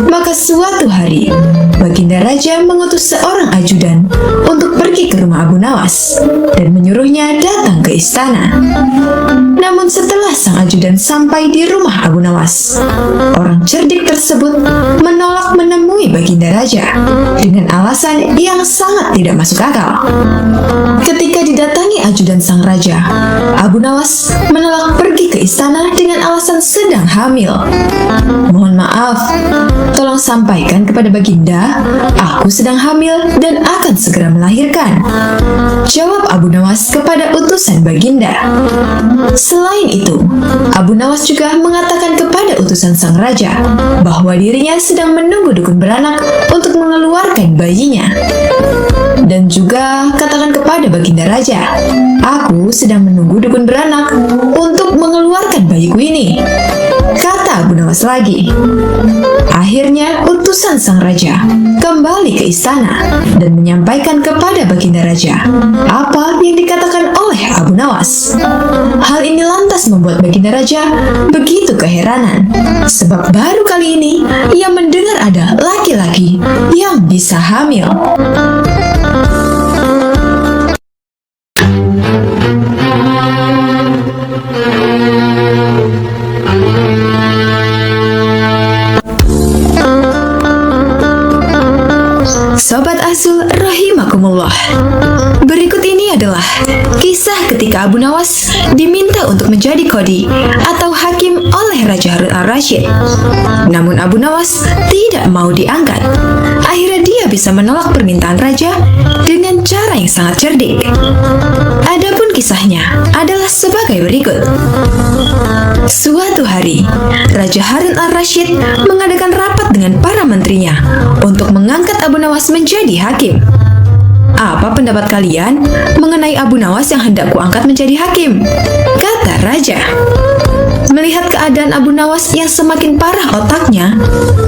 Maka suatu hari, baginda raja mengutus seorang ajudan untuk pergi ke rumah Abu Nawas dan menyuruhnya datang ke istana. Namun setelah sang ajudan sampai di rumah Abu Nawas, orang cerdik tersebut menolak menemui baginda raja dengan alasan yang sangat tidak masuk akal. Ketika didatangi ajudan sang raja, Abu Nawas menolak pergi ke istana dengan alasan sedang hamil. Mohon maaf, tolong sampaikan kepada baginda, aku sedang hamil dan akan segera melahirkan, jawab Abu Nawas kepada utusan baginda. Selain itu, Abu Nawas juga mengatakan kepada utusan sang raja bahwa dirinya sedang menunggu dukun beranak untuk mengeluarkan bayinya. Dan juga katakan kepada Baginda Raja, aku sedang menunggu dukun beranak untuk mengeluarkan bayiku ini, kata Abu Nawas lagi. Akhirnya utusan sang raja kembali ke istana dan menyampaikan kepada Baginda Raja apa yang dikatakan oleh Abu Nawas. Hal ini lantas membuat Baginda Raja begitu keheranan, sebab baru kali ini ia mendengar ada laki-laki yang bisa hamil. Sobat Azul rahimakumullah, berikut ini adalah kisah ketika Abu Nawas diminta untuk menjadi qadhi atau hakim oleh Raja Harun al-Rasyid. Namun Abu Nawas tidak mau diangkat. Akhirnya dia bisa menolak permintaan raja dengan cara yang sangat cerdik. Adapun kisahnya adalah sebagai berikut. Suatu hari, Raja Harun al-Rasyid mengadakan rapat dengan para menterinya untuk mengangkat Abu Nawas menjadi hakim. Apa pendapat kalian mengenai Abu Nawas yang hendak kuangkat menjadi hakim? Kata raja. Melihat keadaan Abu Nawas yang semakin parah otaknya,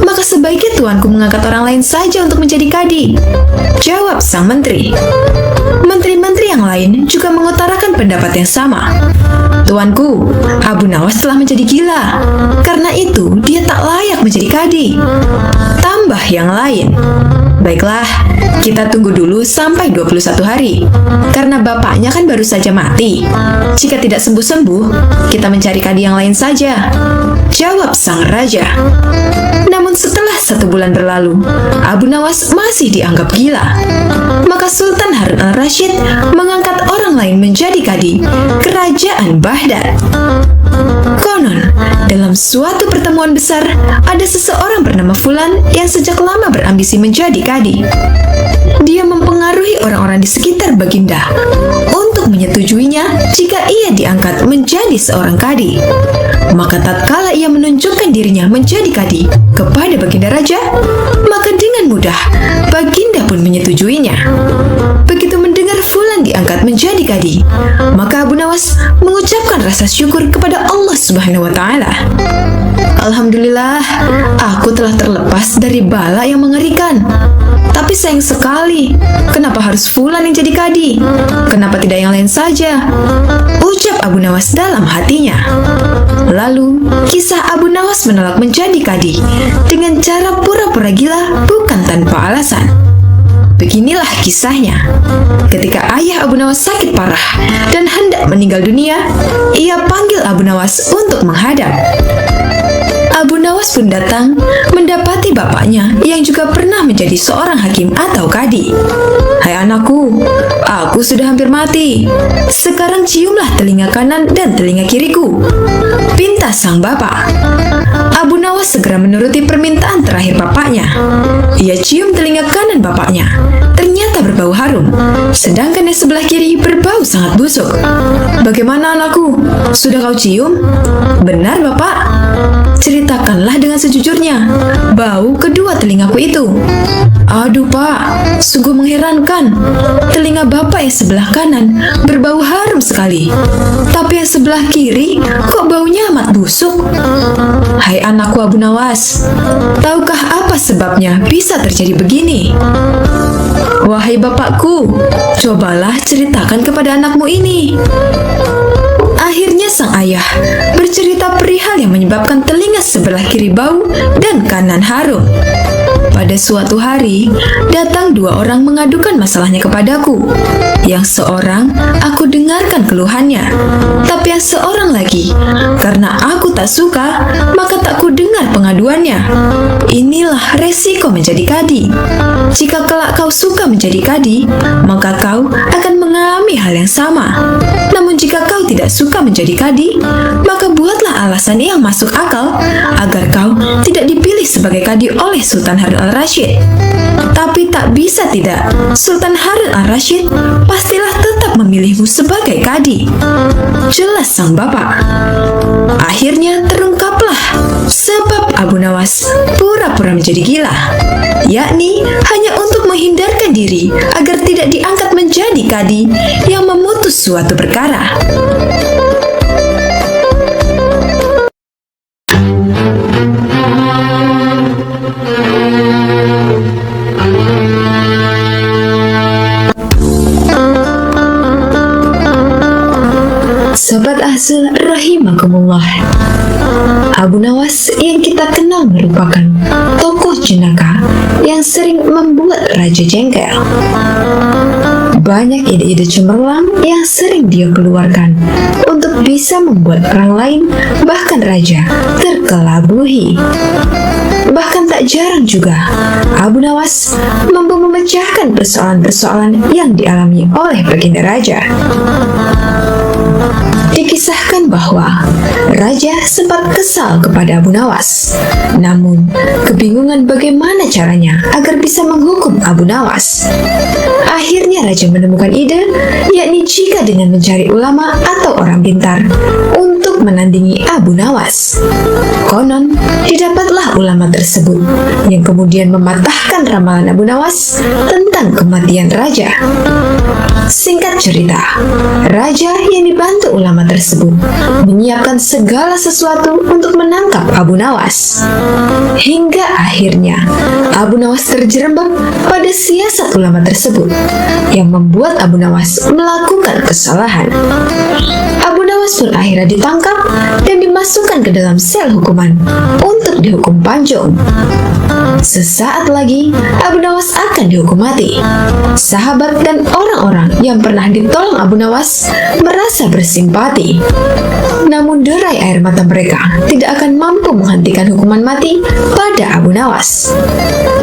maka sebaiknya tuanku mengangkat orang lain saja untuk menjadi qadhi, jawab sang menteri. Menteri-menteri yang lain juga mengutarakan pendapat yang sama. Tuanku, Abu Nawas telah menjadi gila. Karena itu, dia tak layak menjadi qadhi. Tambah yang lain. Baiklah, kita tunggu dulu sampai 21 hari. Karena bapaknya kan baru saja mati. Jika tidak sembuh-sembuh, kita mencari qadhi yang lain saja, jawab sang raja. Namun setelah 1 bulan berlalu, Abu Nawas masih dianggap gila. Maka Sultan Harun al-Rasyid mengangkat orang lain menjadi qadhi kerajaan Baghdad. Konon, dalam suatu pertemuan besar, ada seseorang bernama Fulan yang sejak lama berambisi menjadi qadhi. Dia mempengaruhi orang-orang di sekitar Baginda untuk menyetujuinya jika ia diangkat menjadi seorang qadhi. Maka tatkala ia menunjukkan dirinya menjadi qadhi kepada Baginda Raja, maka dengan mudah Baginda pun menyetujuinya. Begitu mendengar Fulan diangkat menjadi qadhi, maka Abu Nawas mengucapkan rasa syukur kepada Allah Subhanahu wa Ta'ala. Alhamdulillah, aku telah terlepas dari bala yang mengerikan. Tapi sayang sekali, kenapa harus Fulan yang jadi qadhi? Kenapa tidak yang lain saja? Ucap Abu Nawas dalam hatinya. Lalu, kisah Abu Nawas menolak menjadi qadhi dengan cara pura-pura gila bukan tanpa alasan. Beginilah kisahnya. Ketika ayah Abu Nawas sakit parah dan hendak meninggal dunia, ia panggil Abu Nawas untuk menghadap. Abu Nawas pun datang mendapati bapaknya yang juga pernah menjadi seorang hakim atau qadhi. Hai anakku, aku sudah hampir mati. Sekarang ciumlah telinga kanan dan telinga kiriku, pinta sang bapak. Abu Nawas segera menuruti permintaan terakhir bapaknya. Ia cium telinga kanan bapaknya. Ternyata berbau harum, sedangkan yang sebelah kiri berbau sangat busuk. Bagaimana anakku? Sudah kau cium? Benar bapak. Ceritakanlah dengan sejujurnya, bau kedua telingaku itu. Aduh pak, sungguh mengherankan. Telinga bapak yang sebelah kanan berbau harum sekali, tapi yang sebelah kiri kok baunya amat busuk. Hai anakku Abu Nawas, tahukah apa sebabnya bisa terjadi begini? Wahai bapakku, cobalah ceritakan kepada anakmu ini. Akhirnya sang ayah bercerita perihal yang menyebabkan telinga sebelah kiri bau dan kanan harum. Pada suatu hari, datang 2 orang mengadukan masalahnya kepadaku. Yang seorang, aku dengarkan keluhannya. Tapi yang seorang lagi, karena aku tak suka, maka tak ku dengar pengaduannya. Inilah resiko menjadi qadhi. Jika kelak kau suka menjadi qadhi, maka kau akan mengalami hal yang sama. Namun jika kau tidak suka menjadi qadhi, maka buatlah alasan yang masuk akal agar kau tidak dipilih sebagai sebagai kadi oleh Sultan Harun al-Rasyid. Tapi tak bisa tidak, Sultan Harun al-Rasyid pastilah tetap memilihmu sebagai kadi. Jelas sang bapak. Akhirnya terungkaplah sebab Abu Nawas pura-pura menjadi gila, yakni hanya untuk menghindarkan diri agar tidak diangkat menjadi kadi yang memutus suatu perkara. Sobat Azul rahimakumullah, Abu Nawas yang kita kenal merupakan tokoh jenaka yang sering membuat raja jengkel. Banyak ide-ide cemerlang yang sering dia keluarkan untuk bisa membuat orang lain, bahkan raja, terkelabui. Bahkan tak jarang juga Abu Nawas mampu memecahkan persoalan-persoalan yang dialami oleh baginda raja. Dikisahkan bahwa raja sempat kesal kepada Abu Nawas, namun kebingungan bagaimana caranya agar bisa menghukum Abu Nawas. Akhirnya raja menemukan ide, yakni jika dengan mencari ulama atau orang pintar untuk menandingi Abu Nawas. Konon, didapatlah ulama tersebut yang kemudian mematahkan ramalan Abu Nawas tentang kematian raja. Singkat cerita, raja yang dibantu ulama tersebut menyiapkan segala sesuatu untuk menangkap Abu Nawas. Hingga akhirnya Abu Nawas terjerembab pada siasat ulama tersebut yang membuat Abu Nawas melakukan kesalahan. Abu Nawas pun akhirnya ditangkap dan dimasukkan ke dalam sel hukuman untuk dihukum panjung. Sesaat lagi Abu Nawas akan dihukum mati. Sahabat dan orang-orang yang pernah ditolong Abu Nawas merasa bersimpati. Namun derai air mata mereka tidak akan mampu menghentikan hukuman mati pada Abu Nawas.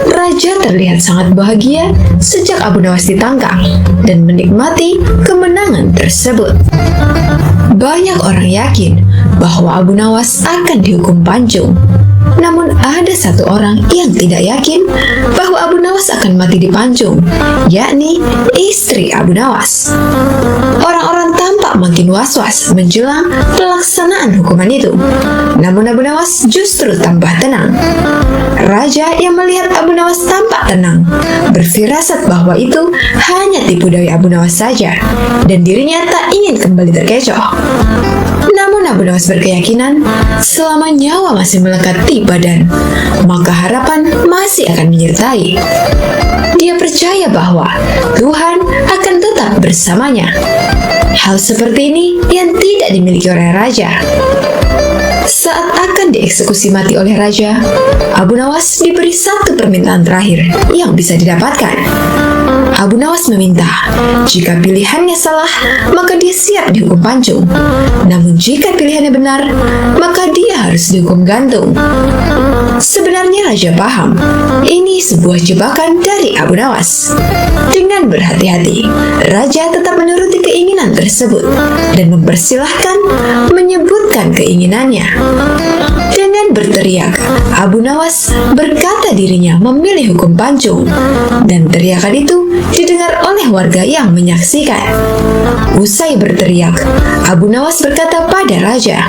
Raja terlihat sangat bahagia sejak Abu Nawas ditangkap dan menikmati kemenangan tersebut. Banyak orang yakin bahwa Abu Nawas akan dihukum panjung. Namun ada satu orang yang tidak yakin bahwa Abu Nawas akan mati dipanjung, yakni istri Abu Nawas. Orang-orang tampak makin was-was menjelang pelaksanaan hukuman itu. Namun Abu Nawas justru tambah tenang. Raja yang melihat Abu Nawas tampak tenang berfirasat bahwa itu hanya tipu daya Abu Nawas saja dan dirinya tak ingin kembali terkecoh. Namun Abu Nawas berkeyakinan selama nyawa masih melekat di badan, maka harapan masih akan menyertai. Dia percaya bahwa Tuhan akan tetap bersamanya. Hal seperti ini yang tidak dimiliki oleh raja. Saat akan dieksekusi mati oleh raja, Abu Nawas diberi satu permintaan terakhir yang bisa didapatkan. Abu Nawas meminta, jika pilihannya salah, maka dia siap dihukum panjung. Namun jika pilihannya benar, maka dia harus dihukum gantung. Sebenarnya raja paham, ini sebuah jebakan dari Abu Nawas. Dengan berhati-hati, raja tetap menuruti keinginan tersebut dan mempersilahkan menyebutkan keinginannya. Dengan berteriak, Abu Nawas berkata dirinya memilih hukum panjung, dan teriakan itu didengar oleh warga yang menyaksikan. Usai berteriak, Abu Nawas berkata pada raja,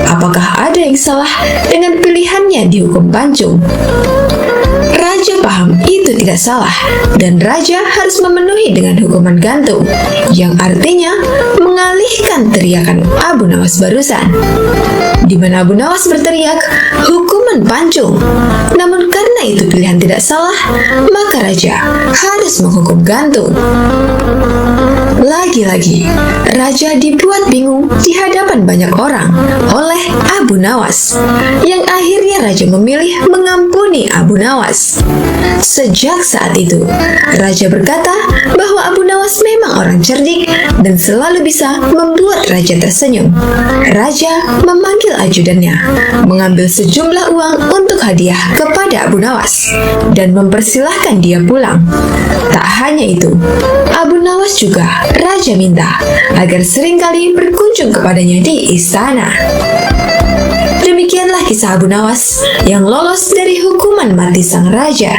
apakah ada yang salah dengan pilihannya dihukum panjung? Raja paham itu tidak salah dan raja harus memenuhi dengan hukuman gantung, yang artinya mengalihkan teriakan Abu Nawas barusan, di mana Abu Nawas berteriak hukuman panjung. Namun karena itu pilihan tidak salah, maka raja harus menghukum gantung. Lagi-lagi, raja dibuat bingung di hadapan banyak orang oleh Abu Nawas, yang akhirnya raja memilih mengampuni Abu Nawas. Sejak saat itu, raja berkata bahwa Abu Nawas memang orang cerdik dan selalu bisa membuat raja tersenyum. Raja memanggil ajudannya, mengambil sejumlah uang untuk hadiah kepada Abu Nawas, dan mempersilahkan dia pulang. Tak hanya itu, Abu Nawas juga raja minta agar seringkali berkunjung kepadanya di istana. Demikianlah kisah Abu Nawas yang lolos dari hukuman mati sang raja.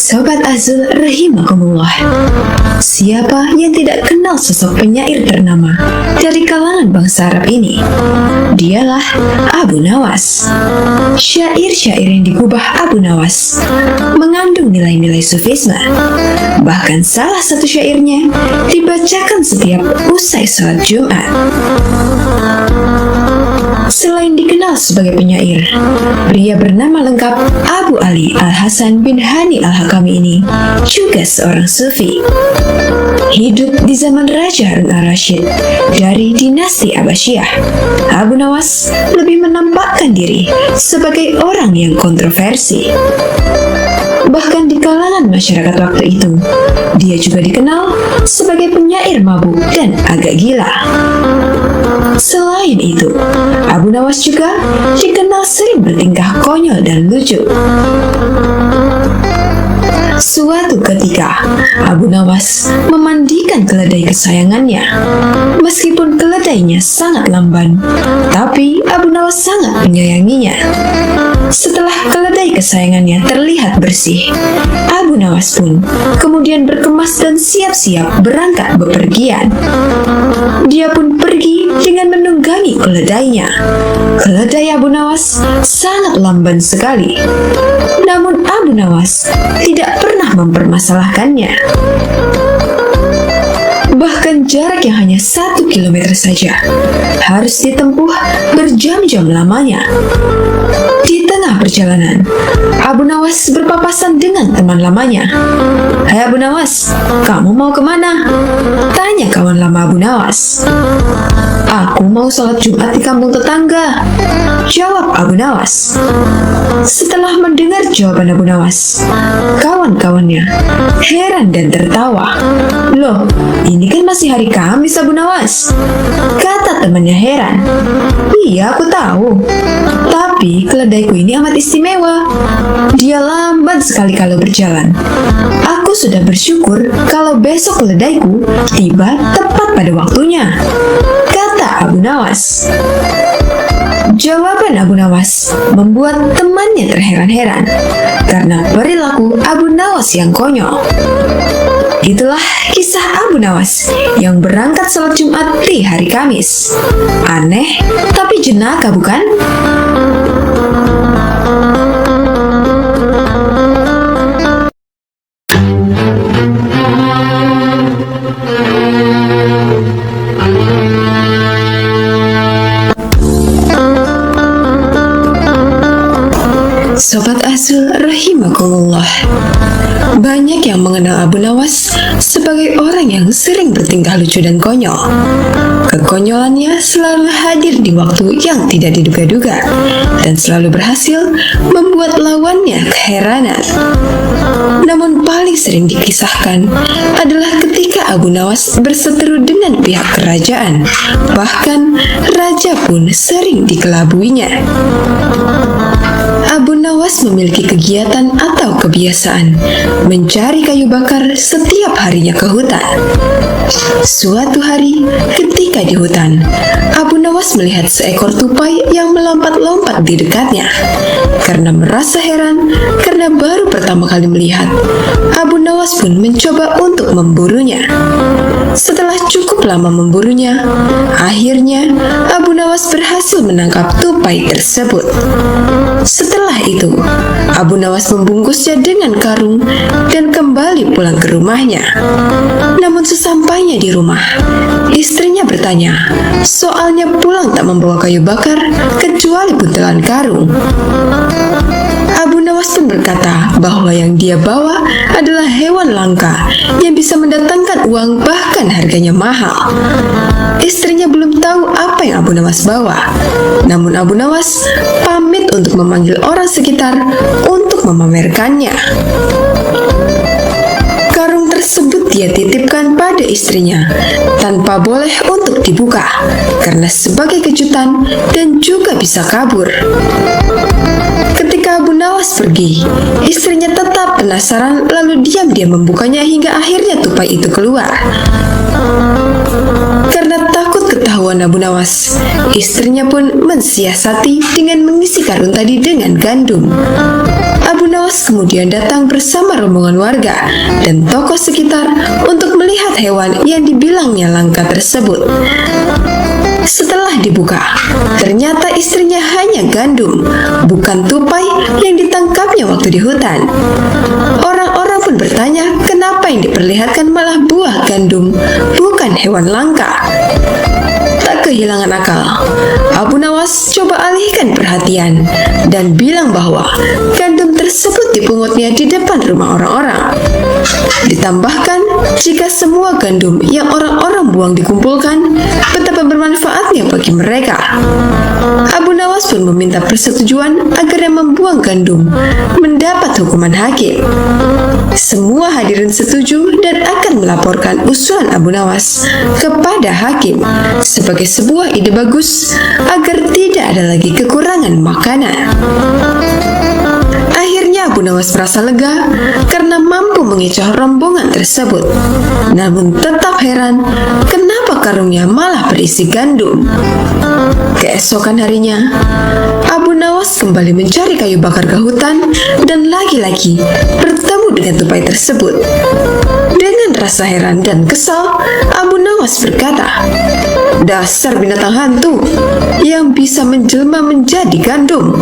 Sobat Azul rahimakumullah, siapa yang tidak kenal sosok penyair ternama dari kalangan bangsa Arab ini? Dialah Abu Nawas. Syair-syair yang digubah Abu Nawas mengandung nilai-nilai sufisme. Bahkan salah satu syairnya dibacakan setiap usai sholat Jumat. Selain dikenal sebagai penyair, pria bernama lengkap Abu Ali Al-Hasan bin Hani Al-Hakami ini juga seorang sufi. Hidup di zaman Raja Harun Al-Rasyid dari dinasti Abbasiyah, Abu Nawas lebih menampakkan diri sebagai orang yang kontroversi. Bahkan di kalangan masyarakat waktu itu, dia juga dikenal sebagai penyair mabuk dan agak gila. Selain itu, Abu Nawas juga dikenal sering bertingkah konyol dan lucu. Suatu ketika, Abu Nawas memandikan keledai kesayangannya. Meskipun keledainya sangat lamban, tapi Abu Nawas sangat menyayanginya. Setelah keledai kesayangannya terlihat bersih, Abu Nawas pun kemudian berkemas dan siap-siap berangkat bepergian. Dia pun pergi dengan menunggangi keledainya. Keledai Abu Nawas sangat lamban sekali. Namun Abu Nawas tidak pernah mempermasalahkannya. Bahkan jarak yang hanya 1 kilometer saja harus ditempuh berjam-jam lamanya. Di tengah perjalanan, Abu Nawas berpapasan dengan teman lamanya. "Hai Abu Nawas, kamu mau kemana?" tanya kawan lama Abu Nawas. "Aku mau sholat Jumat di kampung tetangga," jawab Abu Nawas. Setelah mendengar jawaban Abu Nawas, kawan-kawannya heran dan tertawa. "Loh, ini kan masih hari Kamis Abu Nawas," kata temannya heran. "Iya, aku tahu. Tapi keledaiku ini amat istimewa. Dia lamban sekali kalau berjalan. Aku sudah bersyukur kalau besok keledaiku tiba tepat pada waktunya," kata Abu Nawas. Jawaban Abu Nawas membuat temannya terheran-heran karena perilaku Abu Nawas yang konyol. Itulah kisah Abu Nawas yang berangkat sholat Jumat di hari Kamis. Aneh, tapi jenaka bukan? Sobat Azul rahimakumullah, banyak yang mengenal Abu Nawas sebagai orang yang sering bertingkah lucu dan konyol. Kekonyolannya selalu hadir di waktu yang tidak diduga-duga dan selalu berhasil membuat lawannya keheranan. Namun paling sering dikisahkan adalah ketika Abu Nawas berseteru dengan pihak kerajaan. Bahkan raja pun sering dikelabuinya. Abu Nawas memiliki kegiatan atau kebiasaan mencari kayu bakar setiap harinya ke hutan. Suatu hari, ketika di hutan, Abu Nawas melihat seekor tupai yang melompat-lompat di dekatnya. Karena merasa heran, karena baru pertama kali melihat, Abu Nawas pun mencoba untuk memburunya. Setelah cukup lama memburunya, akhirnya Abu Nawas berhasil menangkap tupai tersebut. Setelah itu, Abu Nawas membungkusnya dengan karung dan kembali pulang ke rumahnya. Namun sesampainya di rumah, istrinya bertanya, soalnya pulang tak membawa kayu bakar kecuali buntelan karung. Abu Nawas pun berkata bahwa yang dia bawa adalah hewan langka yang bisa mendatangkan uang bahkan harganya mahal. Istrinya belum tahu apa yang Abu Nawas bawa. Namun Abu Nawas pamit untuk memanggil orang sekitar untuk memamerkannya. Karung tersebut dia titipkan pada istrinya tanpa boleh untuk dibuka karena sebagai kejutan dan juga bisa kabur. Ketika Abu Nawas pergi, istrinya tetap penasaran lalu diam-diam membukanya hingga akhirnya tupai itu keluar. Karena takut ketahuan Abu Nawas, istrinya pun mensiasati dengan mengisi karung tadi dengan gandum. Abu Nawas kemudian datang bersama rombongan warga dan tokoh sekitar untuk melihat hewan yang dibilangnya langka tersebut. Setelah dibuka, ternyata istrinya hanya gandum, bukan tupai yang ditangkapnya waktu di hutan. Orang-orang pun bertanya kenapa yang diperlihatkan malah buah gandum, bukan hewan langka. Tak kehilangan akal, Abu Nawas coba alihkan perhatian dan bilang bahwa gandum tersebut dipungutnya di depan rumah orang-orang. Ditambahkan, jika semua gandum yang orang-orang buang dikumpulkan, betapa bermanfaatnya bagi mereka. Abu Nawas pun meminta persetujuan agar yang membuang gandum mendapat hukuman hakim. Semua hadirin setuju dan akan melaporkan usulan Abu Nawas kepada hakim sebagai sebuah ide bagus agar tidak ada lagi kekurangan makanan. Akhirnya Abu Nawas merasa lega karena mampu mengecoh rombongan tersebut. Namun tetap heran kenapa karungnya malah berisi gandum. Keesokan harinya, Abu Nawas kembali mencari kayu bakar ke hutan dan lagi-lagi bertemu dengan tupai tersebut. Dengan rasa heran dan kesal, Abu Nawas berkata, "Dasar binatang hantu yang bisa menjelma menjadi gandum,"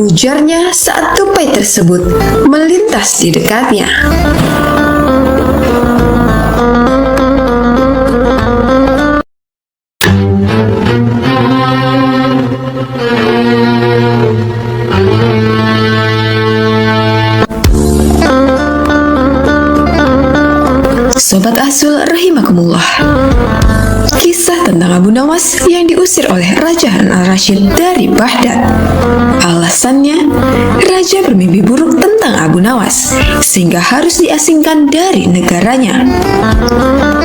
ujarnya saat tupai tersebut melintas di dekatnya. Sobat Azul rahimakumullah, kisah tentang Abu Nawas yang diusir oleh Raja Harun al-Rasyid dari Baghdad. Alasannya, Raja bermimpi buruk tentang Abu Nawas sehingga harus diasingkan dari negaranya.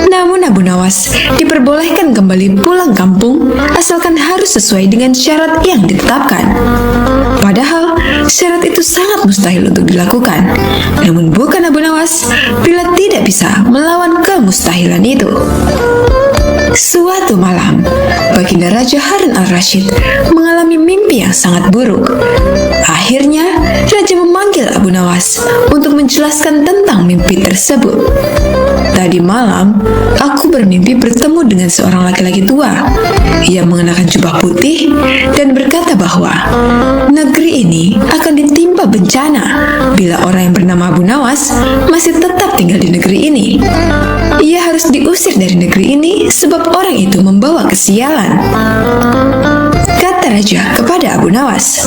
Namun Abu Nawas diperbolehkan kembali pulang kampung asalkan harus sesuai dengan syarat yang ditetapkan. Padahal syarat itu sangat mustahil untuk dilakukan. Namun bukan Abu Nawas bila tidak bisa melawan kemustahilan itu. Suatu malam, Baginda Raja Harun al-Rasyid mengalami mimpi yang sangat buruk. Akhirnya, Raja memanggil Abu Nawas untuk menjelaskan tentang mimpi tersebut. Tadi malam, aku bermimpi bertemu dengan seorang laki-laki tua. Ia mengenakan jubah putih dan berkata bahwa negeri ini akan ditimpa bencana bila orang yang bernama Abu Nawas masih tetap tinggal di negeri ini. Ia harus diusir dari negeri ini sebab orang itu membawa kesialan, kata Raja kepada Abu Nawas.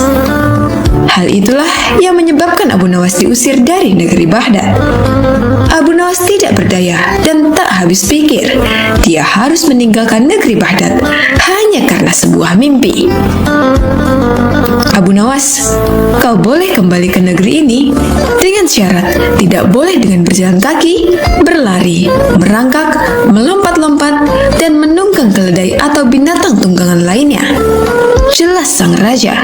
Hal itulah yang menyebabkan Abu Nawas diusir dari negeri Baghdad. Abu Nawas tidak berdaya dan tak habis pikir. Dia harus meninggalkan negeri Baghdad hanya karena sebuah mimpi. Abu Nawas, kau boleh kembali ke negeri ini dengan syarat tidak boleh dengan berjalan kaki, berlari, merangkak, melompat-lompat, dan menunggang keledai atau binatang tunggangan lainnya. Jelas sang raja.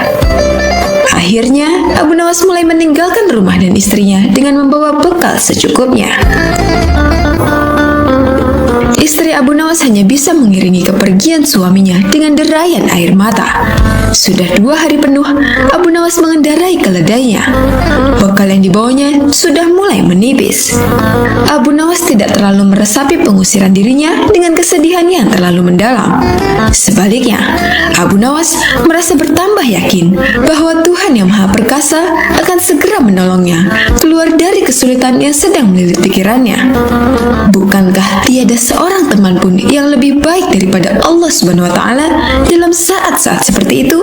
Akhirnya, Abu Nawas mulai meninggalkan rumah dan istrinya dengan membawa bekal secukupnya. Istri Abu Nawas hanya bisa mengiringi kepergian suaminya dengan derayan air mata. Sudah 2 hari penuh, Abu Nawas mengendarai keledainya. Bekal yang dibawanya sudah mulai menipis. Abu Nawas tidak terlalu meresapi pengusiran dirinya dengan kesedihan yang terlalu mendalam. Sebaliknya, Abu Nawas merasa bertambah yakin bahwa Tuhan yang Maha Perkasa akan segera menolongnya keluar dari kesulitan yang sedang melilit pikirannya. Bukankah tiada seorang teman pun yang lebih baik daripada Allah Subhanahu wa Ta'ala dalam saat-saat seperti itu?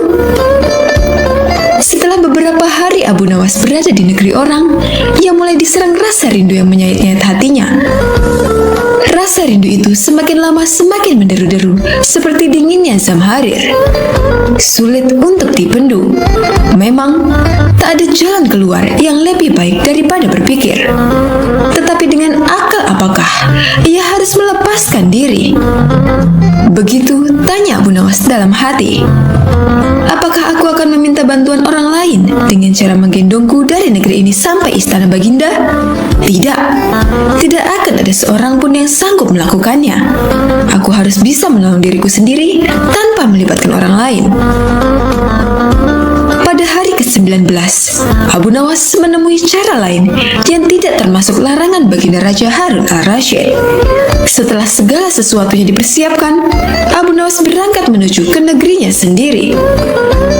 Setelah beberapa hari Abu Nawas berada di negeri orang, ia mulai diserang rasa rindu yang menyayat-nyayat hatinya. Rasa rindu itu semakin lama semakin menderu-deru, seperti dinginnya Zamharir. Sulit untuk dibendung. Memang, tak ada jalan keluar yang lebih baik daripada berpikir. Tetapi dengan akal apakah ia harus melepaskan diri? Begitu tanya Abu Nawas dalam hati. Apakah aku akan meminta bantuan orang lain dengan cara menggendongku dari negeri ini sampai istana Baginda? Tidak, tidak akan ada seorang pun yang sanggup melakukannya. Aku harus bisa menolong diriku sendiri tanpa melibatkan orang lain. Pada hari ke-19, Abu Nawas menemui cara lain yang tidak termasuk larangan baginda Raja Harun al-Rasyid. Setelah segala sesuatunya dipersiapkan, Abu Nawas berangkat menuju ke negerinya sendiri.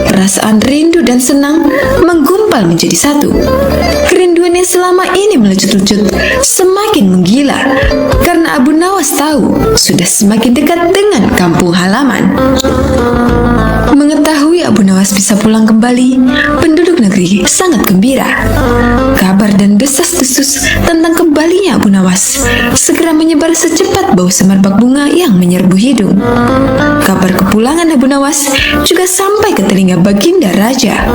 Perasaan rindu dan senang menggumpal menjadi satu. Kerinduan yang selama ini melecut-lecut semakin menggila karena Abu Nawas tahu sudah semakin dekat dengan kampung halaman. Mengetahui Abu Nawas bisa pulang kembali, penduduk negeri sangat gembira. Kabar dan desas-desus tentang kembalinya Abu Nawas segera menyebar secepat bau semerbak bunga yang menyerbu hidung. Kabar kepulangan Abu Nawas juga sampai ke telinga Baginda Raja.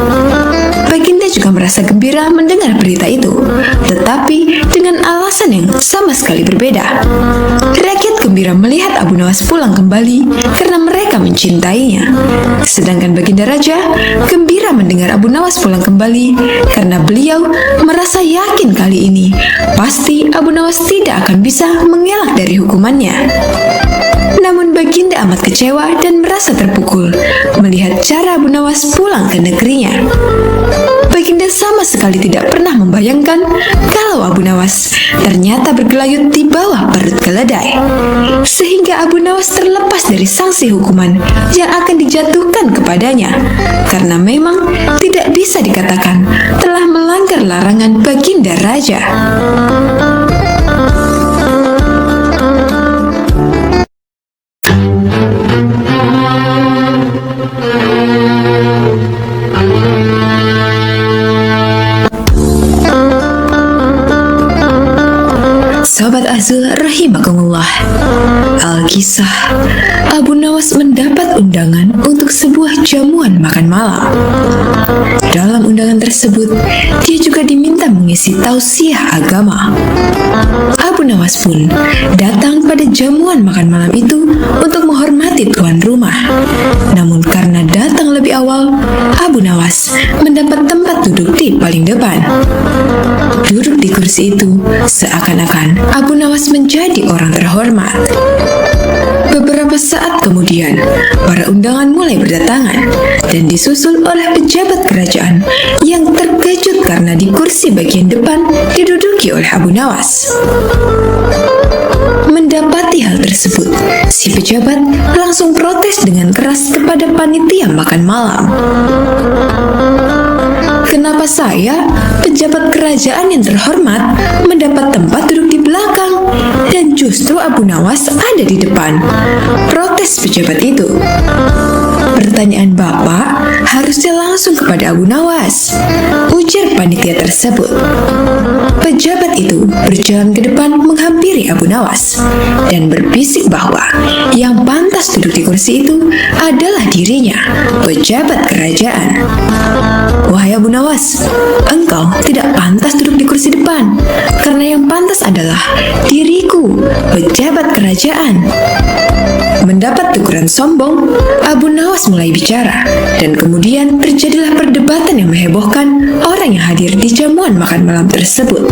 Baginda juga merasa gembira mendengar berita itu, tetapi dengan alasan yang sama sekali berbeda. Rakyat gembira melihat Abu Nawas pulang kembali karena mereka mencintainya. Sedangkan Baginda Raja gembira mendengar Abu Nawas pulang kembali karena beliau merasa yakin kali ini pasti Abu Nawas tidak akan bisa mengelak dari hukumannya. Namun Baginda amat kecewa dan merasa terpukul melihat cara Abu Nawas pulang ke negerinya. Baginda sama sekali tidak pernah membayangkan kalau Abu Nawas ternyata bergelayut di bawah perut keledai, sehingga Abu Nawas terlepas dari sanksi hukuman yang akan dijatuhkan kepadanya, karena memang tidak bisa dikatakan telah melanggar larangan Baginda Raja. Sobat Azul rahimakumullah, Alkisah, Abu Nawas mendapat undangan untuk sebuah jamuan makan malam. Dalam undangan tersebut, dia juga diminta mengisi tausiah agama. Abu Nawas pun datang pada jamuan makan malam itu untuk menghormati tuan rumah. Namun karena datang lebih awal, Abu Nawas mendapat tempat duduk di paling depan. Duduk di kursi itu seakan-akan Abu Nawas menjadi orang terhormat. Beberapa saat kemudian, para undangan mulai berdatangan dan disusul oleh pejabat kerajaan yang terkejut karena di kursi bagian depan diduduki oleh Abu Nawas. Mendapati hal tersebut, si pejabat langsung protes dengan keras kepada panitia makan malam. Kenapa saya, pejabat kerajaan yang terhormat, mendapat tempat duduk di belakang dan justru Abu Nawas ada di depan? Protes pejabat itu. Pertanyaan Bapak harusnya langsung kepada Abu Nawas, ujar panitia tersebut. Pejabat itu berjalan ke depan menghampiri Abu Nawas dan berbisik bahwa yang pantas duduk di kursi itu adalah dirinya, pejabat kerajaan. Wahai Abu Nawas, engkau tidak pantas duduk di kursi depan, karena yang pantas adalah diriku, pejabat kerajaan. Mendapat teguran sombong, Abu Nawas mulai bicara, dan kemudian terjadilah perdebatan yang menghebohkan orang yang hadir di jamuan makan malam tersebut.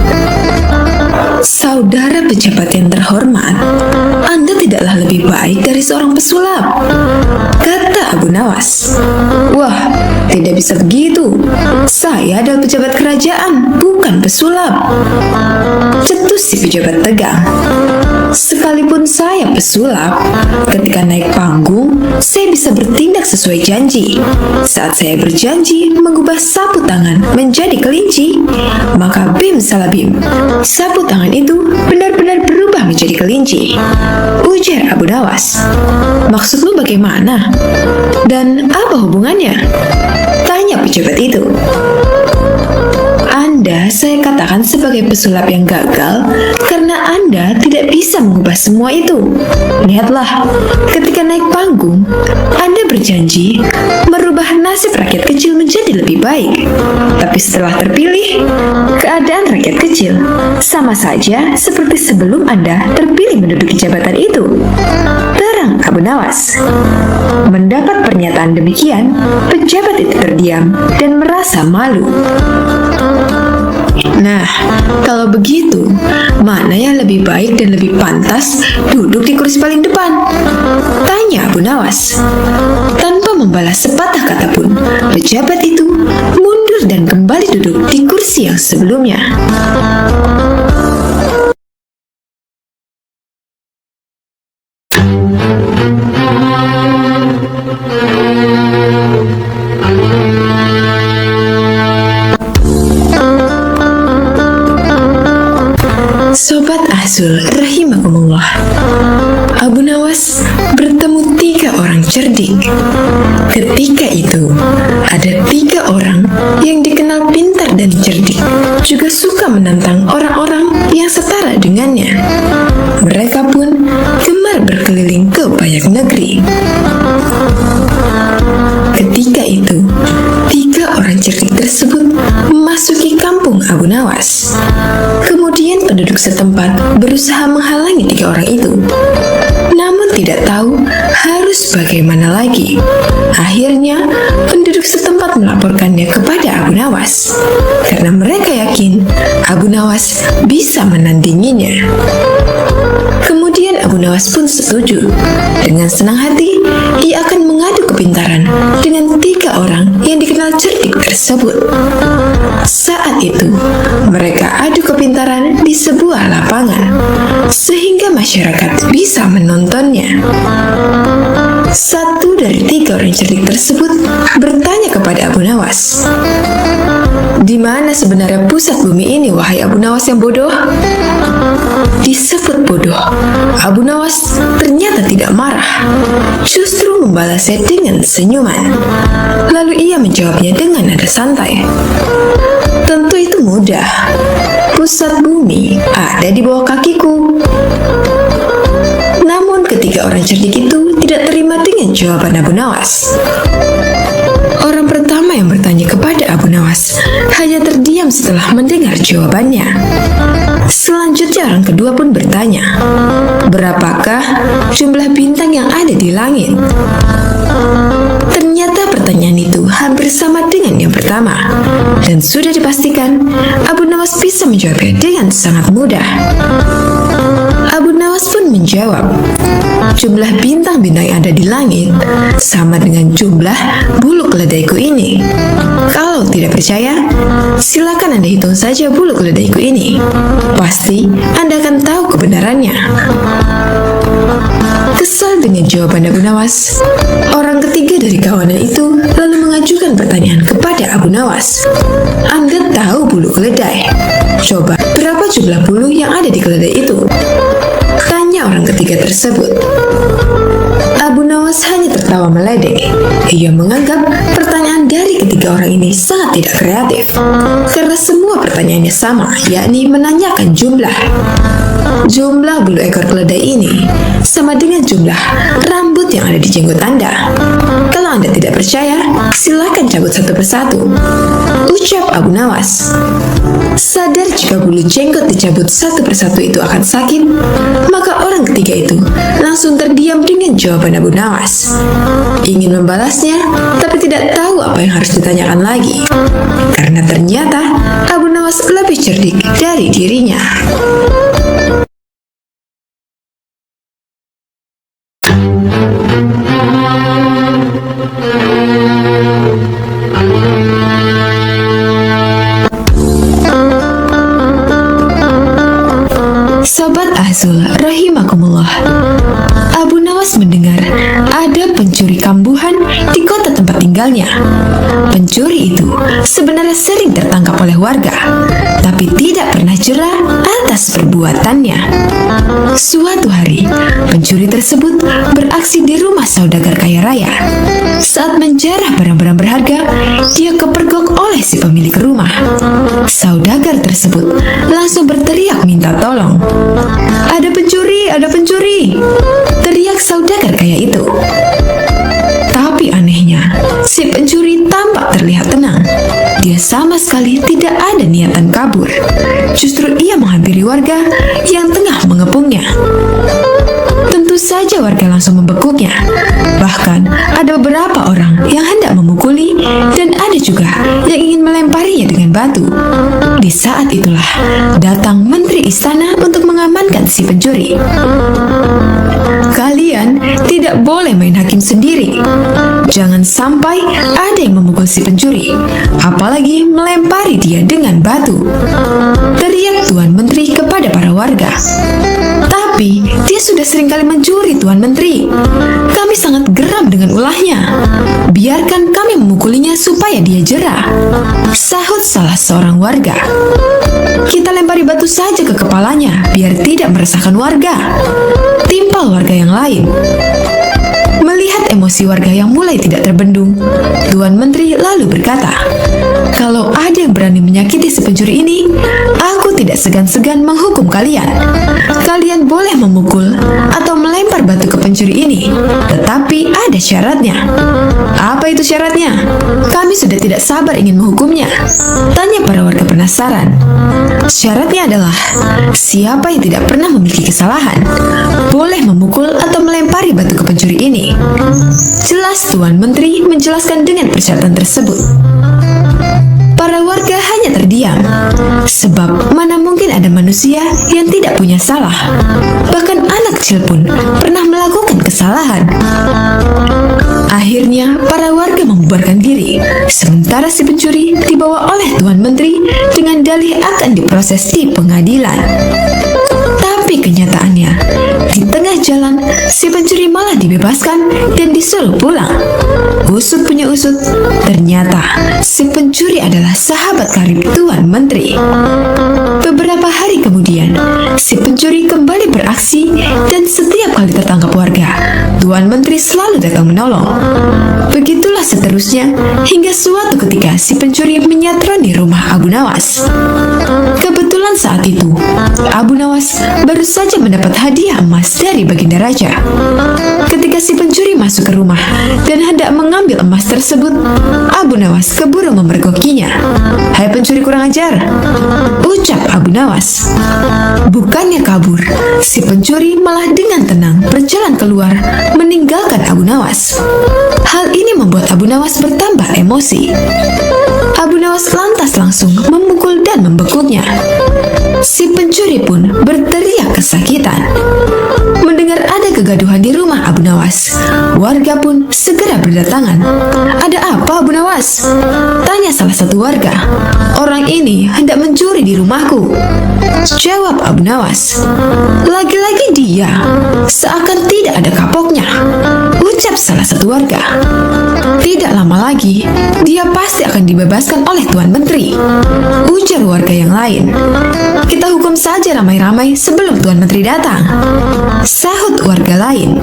Saudara pejabat yang terhormat, Anda tidaklah lebih baik dari seorang pesulap, kata Abu Nawas. Wah, tidak bisa begitu. Saya adalah pejabat kerajaan, bukan pesulap, cetus si pejabat tegang. Sekalipun saya pesulap, ketika naik panggung, saya bisa bertindak sesuai janji. Saat saya berjanji mengubah sapu tangan menjadi kelinci, maka bim salah bim, sapu tangan itu benar-benar berubah menjadi kelinci, ujar Abu Nawas. Maksudmu bagaimana? Dan apa hubungannya? Tanya pejabat itu. Anda saya katakan dikatakan sebagai pesulap yang gagal karena Anda tidak bisa mengubah semua itu. Lihatlah, ketika naik panggung, Anda berjanji merubah nasib rakyat kecil menjadi lebih baik. Tapi setelah terpilih, keadaan rakyat kecil sama saja seperti sebelum Anda terpilih menduduki jabatan itu. Terang Abu Nawas. Mendapat pernyataan demikian, pejabat itu terdiam dan merasa malu. Nah, kalau begitu, mana yang lebih baik dan lebih pantas duduk di kursi paling depan? Tanya Abu Nawas. Tanpa membalas sepatah kata pun, pejabat itu mundur dan kembali duduk di kursi yang sebelumnya. Sobat Azul rahimakumullah, Abu Nawas bertemu 3 orang cerdik. Ketika itu, ada 3 orang yang dikenal pintar dan cerdik, juga suka menantang orang-orang yang setara dengannya. Mereka pun gemar berkeliling ke banyak negeri. Ketika itu, 3 orang cerdik tersebut memasuki kampung Abu Nawas. Kemudian penduduk setempat berusaha menghalangi 3 orang itu, namun tidak tahu harus bagaimana lagi. Akhirnya, penduduk setempat melaporkannya kepada Abu Nawas karena mereka yakin Abu Nawas bisa menandinginya. Kemudian Abu Nawas pun setuju. Dengan senang hati, ia akan mengadu kepintaran dengan 3 orang yang dikenal cerdik tersebut. Saat itu, mereka adu kepintaran di sebuah lapangan, sehingga masyarakat bisa menontonnya. Satu dari 3 orang cerdik tersebut bertanya kepada Abu Nawas, "Di mana sebenarnya pusat bumi ini, wahai Abu Nawas yang bodoh?" Disebut bodoh, Abu Nawas ternyata tidak marah, justru membalasnya dengan senyuman. Lalu ia menjawabnya dengan nada santai, "Tentu itu mudah. Pusat bumi ada di bawah kakiku." Namun ketiga orang cerdik itu tidak terima dengan jawaban Abu Nawas. Orang pertama yang bertanya kepada Abu Nawas hanya terdiam setelah mendengar jawabannya. Selanjutnya orang kedua pun bertanya, "Berapakah jumlah bintang yang ada di langit?" Ternyata pertanyaan itu hampir sama dengan yang pertama, dan sudah dipastikan Abu Nawas bisa menjawabnya dengan sangat mudah. Abu Nawas pun menjawab, "Jumlah bintang-bintang yang ada di langit sama dengan jumlah bulu keledaiku ini." Kalau tidak percaya, silakan Anda hitung saja bulu keledaiku ini. Pasti Anda akan tahu kebenarannya. Kesal dengan jawaban Abu Nawas, orang ketiga dari kawanan itu lalu mengajukan pertanyaan kepada Abu Nawas, "Anda tahu bulu keledai? Coba, berapa jumlah bulu yang ada di keledai itu?" Tanya orang ketiga tersebut. Abu Nawas hanya tertawa meledek. Ia menganggap pertanyaan dari ketiga orang ini sangat tidak kreatif, karena semua pertanyaannya sama, yakni menanyakan jumlah. Jumlah bulu ekor keledai ini sama dengan jumlah rambut yang ada di jenggot Anda. Kalau Anda tidak percaya, silakan cabut satu persatu, ucap Abu Nawas. Sadar jika bulu jenggot dicabut satu persatu itu akan sakit, maka orang ketiga itu langsung terdiam dengan jawaban Abu Nawas. Ingin membalasnya, tapi tidak tahu apa yang harus ditanyakan lagi, karena ternyata Abu Nawas lebih cerdik dari dirinya. Sobat Azul rahimakumullah, Abu Nawas mendengar ada pencuri kambuhan di kota tempat tinggalnya. Pencuri itu sebenarnya sering tertangkap oleh warga, tapi tapi tidak pernah jera atas perbuatannya. Suatu hari, pencuri tersebut beraksi di rumah saudagar kaya raya. Saat menjarah barang-barang berharga, dia kepergok oleh si pemilik rumah. Saudagar tersebut langsung berteriak minta tolong. "Ada pencuri, ada pencuri!" teriak saudagar kaya itu. Tapi anehnya, si pencuri tampak terlihat tenang. Dia sama sekali tidak ada niatan kabur. Justru ia menghampiri warga yang tengah mengepungnya. Tentu saja warga langsung membekuknya. Bahkan ada beberapa orang yang hendak memukuli dan ada juga yang ingin melemparinya dengan batu. Di saat itulah datang menteri istana untuk mengamankan si pencuri. "Kalian tidak boleh main hakim sendiri. Jangan sampai ada yang memukul si pencuri, apalagi melempari dia dengan batu," teriak Tuan Menteri kepada para warga. "Tapi dia sudah seringkali mencuri, Tuan Menteri. Kami sangat geram dengan ulahnya. Biarkan kami memukulinya supaya dia jera," sahut salah seorang warga. "Kita lempari batu saja ke kepalanya biar tidak meresahkan warga," timpal warga yang lain. Melihat emosi warga yang mulai tidak terbendung, Tuan Menteri lalu berkata, "Kalau ada yang berani menyakiti si pencuri ini, aku tidak segan-segan menghukum kalian. Kalian boleh memukul atau melempar batu ke pencuri ini, tetapi ada syaratnya." "Apa itu syaratnya? Kami sudah tidak sabar ingin menghukumnya," tanya para warga penasaran. "Syaratnya adalah siapa yang tidak pernah memiliki kesalahan boleh memukul atau melempari batu ke pencuri ini," jelas Tuan Menteri menjelaskan dengan persyaratan tersebut. Para warga hanya terdiam, sebab mana mungkin ada manusia yang tidak punya salah. Bahkan anak kecil pun pernah melakukan kesalahan. Akhirnya para warga membubarkan diri, sementara si pencuri dibawa oleh Tuan Menteri dengan dalih akan diproses di pengadilan. Tapi kenyataannya, di tengah jalan, si pencuri malah dibebaskan dan disuruh pulang. Usut punya usut, ternyata si pencuri adalah sahabat karib Tuan Menteri. Beberapa hari kemudian, si pencuri kembali beraksi dan setiap kali tertangkap warga, Tuan Menteri selalu datang menolong. Begitulah seterusnya hingga suatu ketika si pencuri menyatroni rumah Abu Nawas. Kebetulan saat itu, Abu Nawas baru saja mendapat hadiah emas dari Baginda Raja. Ketika si pencuri masuk ke rumah dan hendak mengambil emas tersebut, Abu Nawas keburu memergokinya. "Hai pencuri kurang ajar," ucap Abu Nawas. Bukannya kabur, si pencuri malah dengan tenang berjalan keluar meninggalkan Abu Nawas. Hal ini membuat Abu Nawas bertambah emosi. Abu Nawas lantas langsung memukul dan membekuknya. Si pencuri pun berteriak kesakitan. Mendengar ada kegaduhan di rumah Abu Nawas, warga pun segera berdatangan. "Ada apa, Abu Nawas?" tanya salah satu warga. "Orang ini hendak mencuri di rumahku," jawab Abu Nawas. "Lagi-lagi dia, seakan tidak ada kapoknya," ucap salah satu warga. "Tidak lama lagi, dia pasti akan dibebaskan oleh Tuan Menteri," ujar warga yang lain. "Kita hukum saja ramai-ramai sebelum Tuan Menteri datang," sahut warga lain.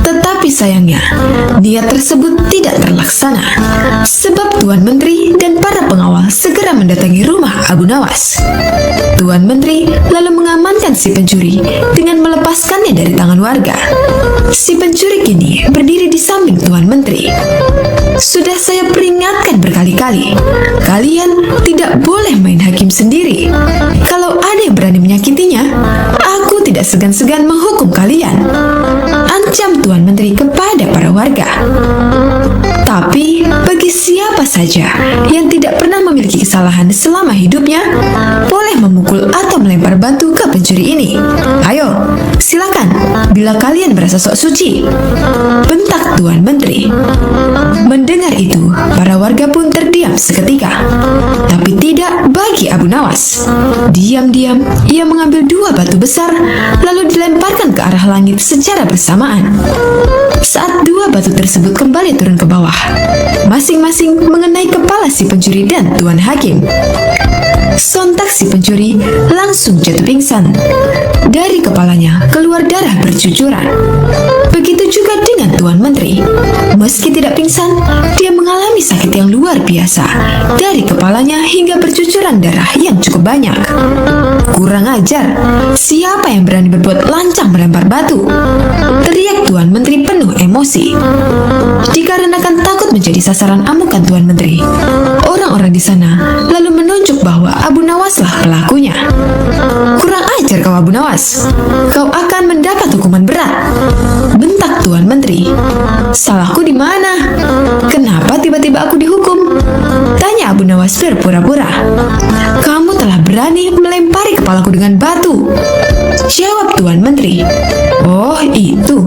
Tetapi sayangnya, niat tersebut tidak terlaksana, sebab Tuan Menteri dan para pengawal segera mendatangi rumah Abu Nawas. Tuan Menteri lalu mengamankan si pencuri dengan melepaskannya dari tangan warga. Si pencuri kini berdiri di samping Tuan Menteri. "Sudah saya peringatkan berkali-kali, kalian tidak boleh main hakim sendiri. Kalau ada yang berani menyakitinya, aku tidak segan-segan menghukum kalian," ancam Tuan Menteri kepada para warga. Tapi bagi siapa saja yang tidak pernah memiliki kesalahan selama hidupnya, boleh memukul atau melempar batu ke pencuri ini. "Ayo, silakan, bila kalian merasa sok suci," bentak Tuan Menteri. Mendengar itu, para warga pun terdiam seketika. Tapi tidak bagi Abu Nawas. Diam-diam, ia mengambil 2 batu besar, lalu dilemparkan ke arah langit secara bersamaan. Saat 2 batu tersebut kembali turun ke bawah, masing-masing mengenai kepala si pencuri dan Tuan Hakim. Sontak si pencuri langsung jatuh pingsan. Dari kepalanya keluar darah bercucuran. Begitu juga dengan Tuan Menteri. Meski tidak pingsan, dia mengalami sakit yang luar biasa. Dari kepalanya hingga bercucuran darah yang cukup banyak. Kurang ajar, siapa yang berani berbuat lancang melempar batu? Teriak Tuan Menteri penuh emosi. Dikarenakan takut menjadi sasaran amukan Tuan Menteri, orang-orang di sana lalu menunjuk bahwa Abu Nawaslah pelakunya. Kurang ajar kau Abu Nawas, kau akan mendapat hukuman berat, bentak Tuan Menteri. Salahku di mana? Kenapa tiba-tiba aku dihukum? Tanya Abu Nawas berpura-pura. Kamu telah berani melempari kepalaku dengan batu, jawab Tuan Menteri. Oh itu,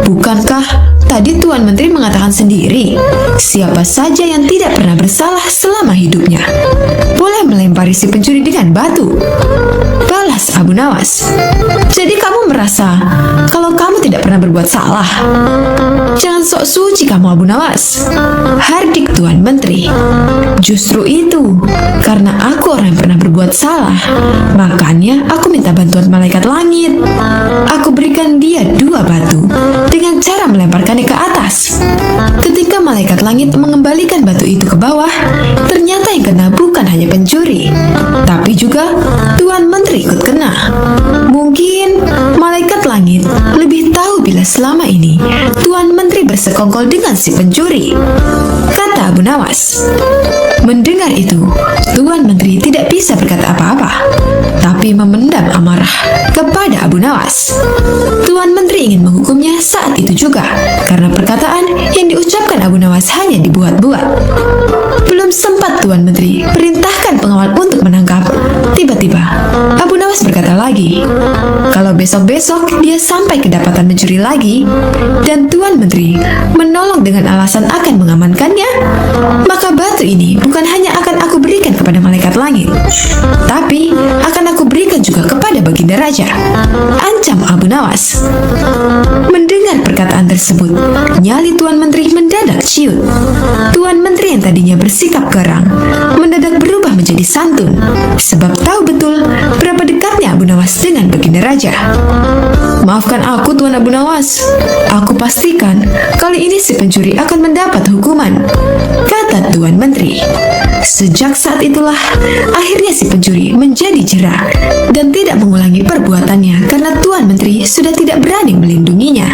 bukankah tadi Tuan Menteri mengatakan sendiri, siapa saja yang tidak pernah bersalah selama hidupnya boleh melempari si pencuri dengan batu, balas Abu Nawas. Jadi kamu merasa kalau kamu tidak pernah berbuat salah? Jangan sok suci kamu Abu Nawas, hardik Tuan Menteri. Justru itu, karena aku orang yang pernah berbuat salah, makanya aku minta bantuan malaikat langit. Aku berikan dia 2 batu dengan cara melemparkannya ke atas. Ketika malaikat langit mengembalikan batu itu ke bawah, ternyata yang kena bukan hanya pencuri, tapi juga Tuan Menteri ikut kena. Mungkin malaikat langit lebih tahu bila selama ini Tuan Menteri bersekongkol dengan si pencuri, kata Abu Nawas. Mendengar itu, Tuan Menteri tidak bisa berkata apa-apa, tapi memendam amarah kepada Abu Nawas. Tuan Menteri ingin menghukumnya saat itu juga, karena perkataan yang diucapkan Abu Nawas hanya dibuat-buat. Belum sempat Tuan Menteri perintahkan pengawal untuk menangkap, tiba-tiba Abu Nawas berkata lagi, kalau besok-besok dia sampai kedapatan mencuri lagi, dan Tuan Menteri menolong dengan alasan akan mengamankannya, maka batu ini bukan hanya akan aku berikan kepada malaikat langit, tapi akan aku berikan juga kepada Baginda Raja, ancam Abu Nawas. Mendengar perkataan tersebut, nyali Tuan Menteri mendadak ciut. Tuan Menteri yang tadinya bersikap garang mendadak berubah menjadi santun, sebab tahu betul berapa dekatnya Abu Nawas dengan Baginda Raja. Maafkan aku Tuan Abu Nawas, aku pastikan kali ini si pencuri akan mendapat hukuman, kata Tuan Menteri. Sejak saat itulah akhirnya si pencuri menjadi jera dan tidak mengulangi perbuatannya karena Tuan Menteri sudah tidak berani melindunginya.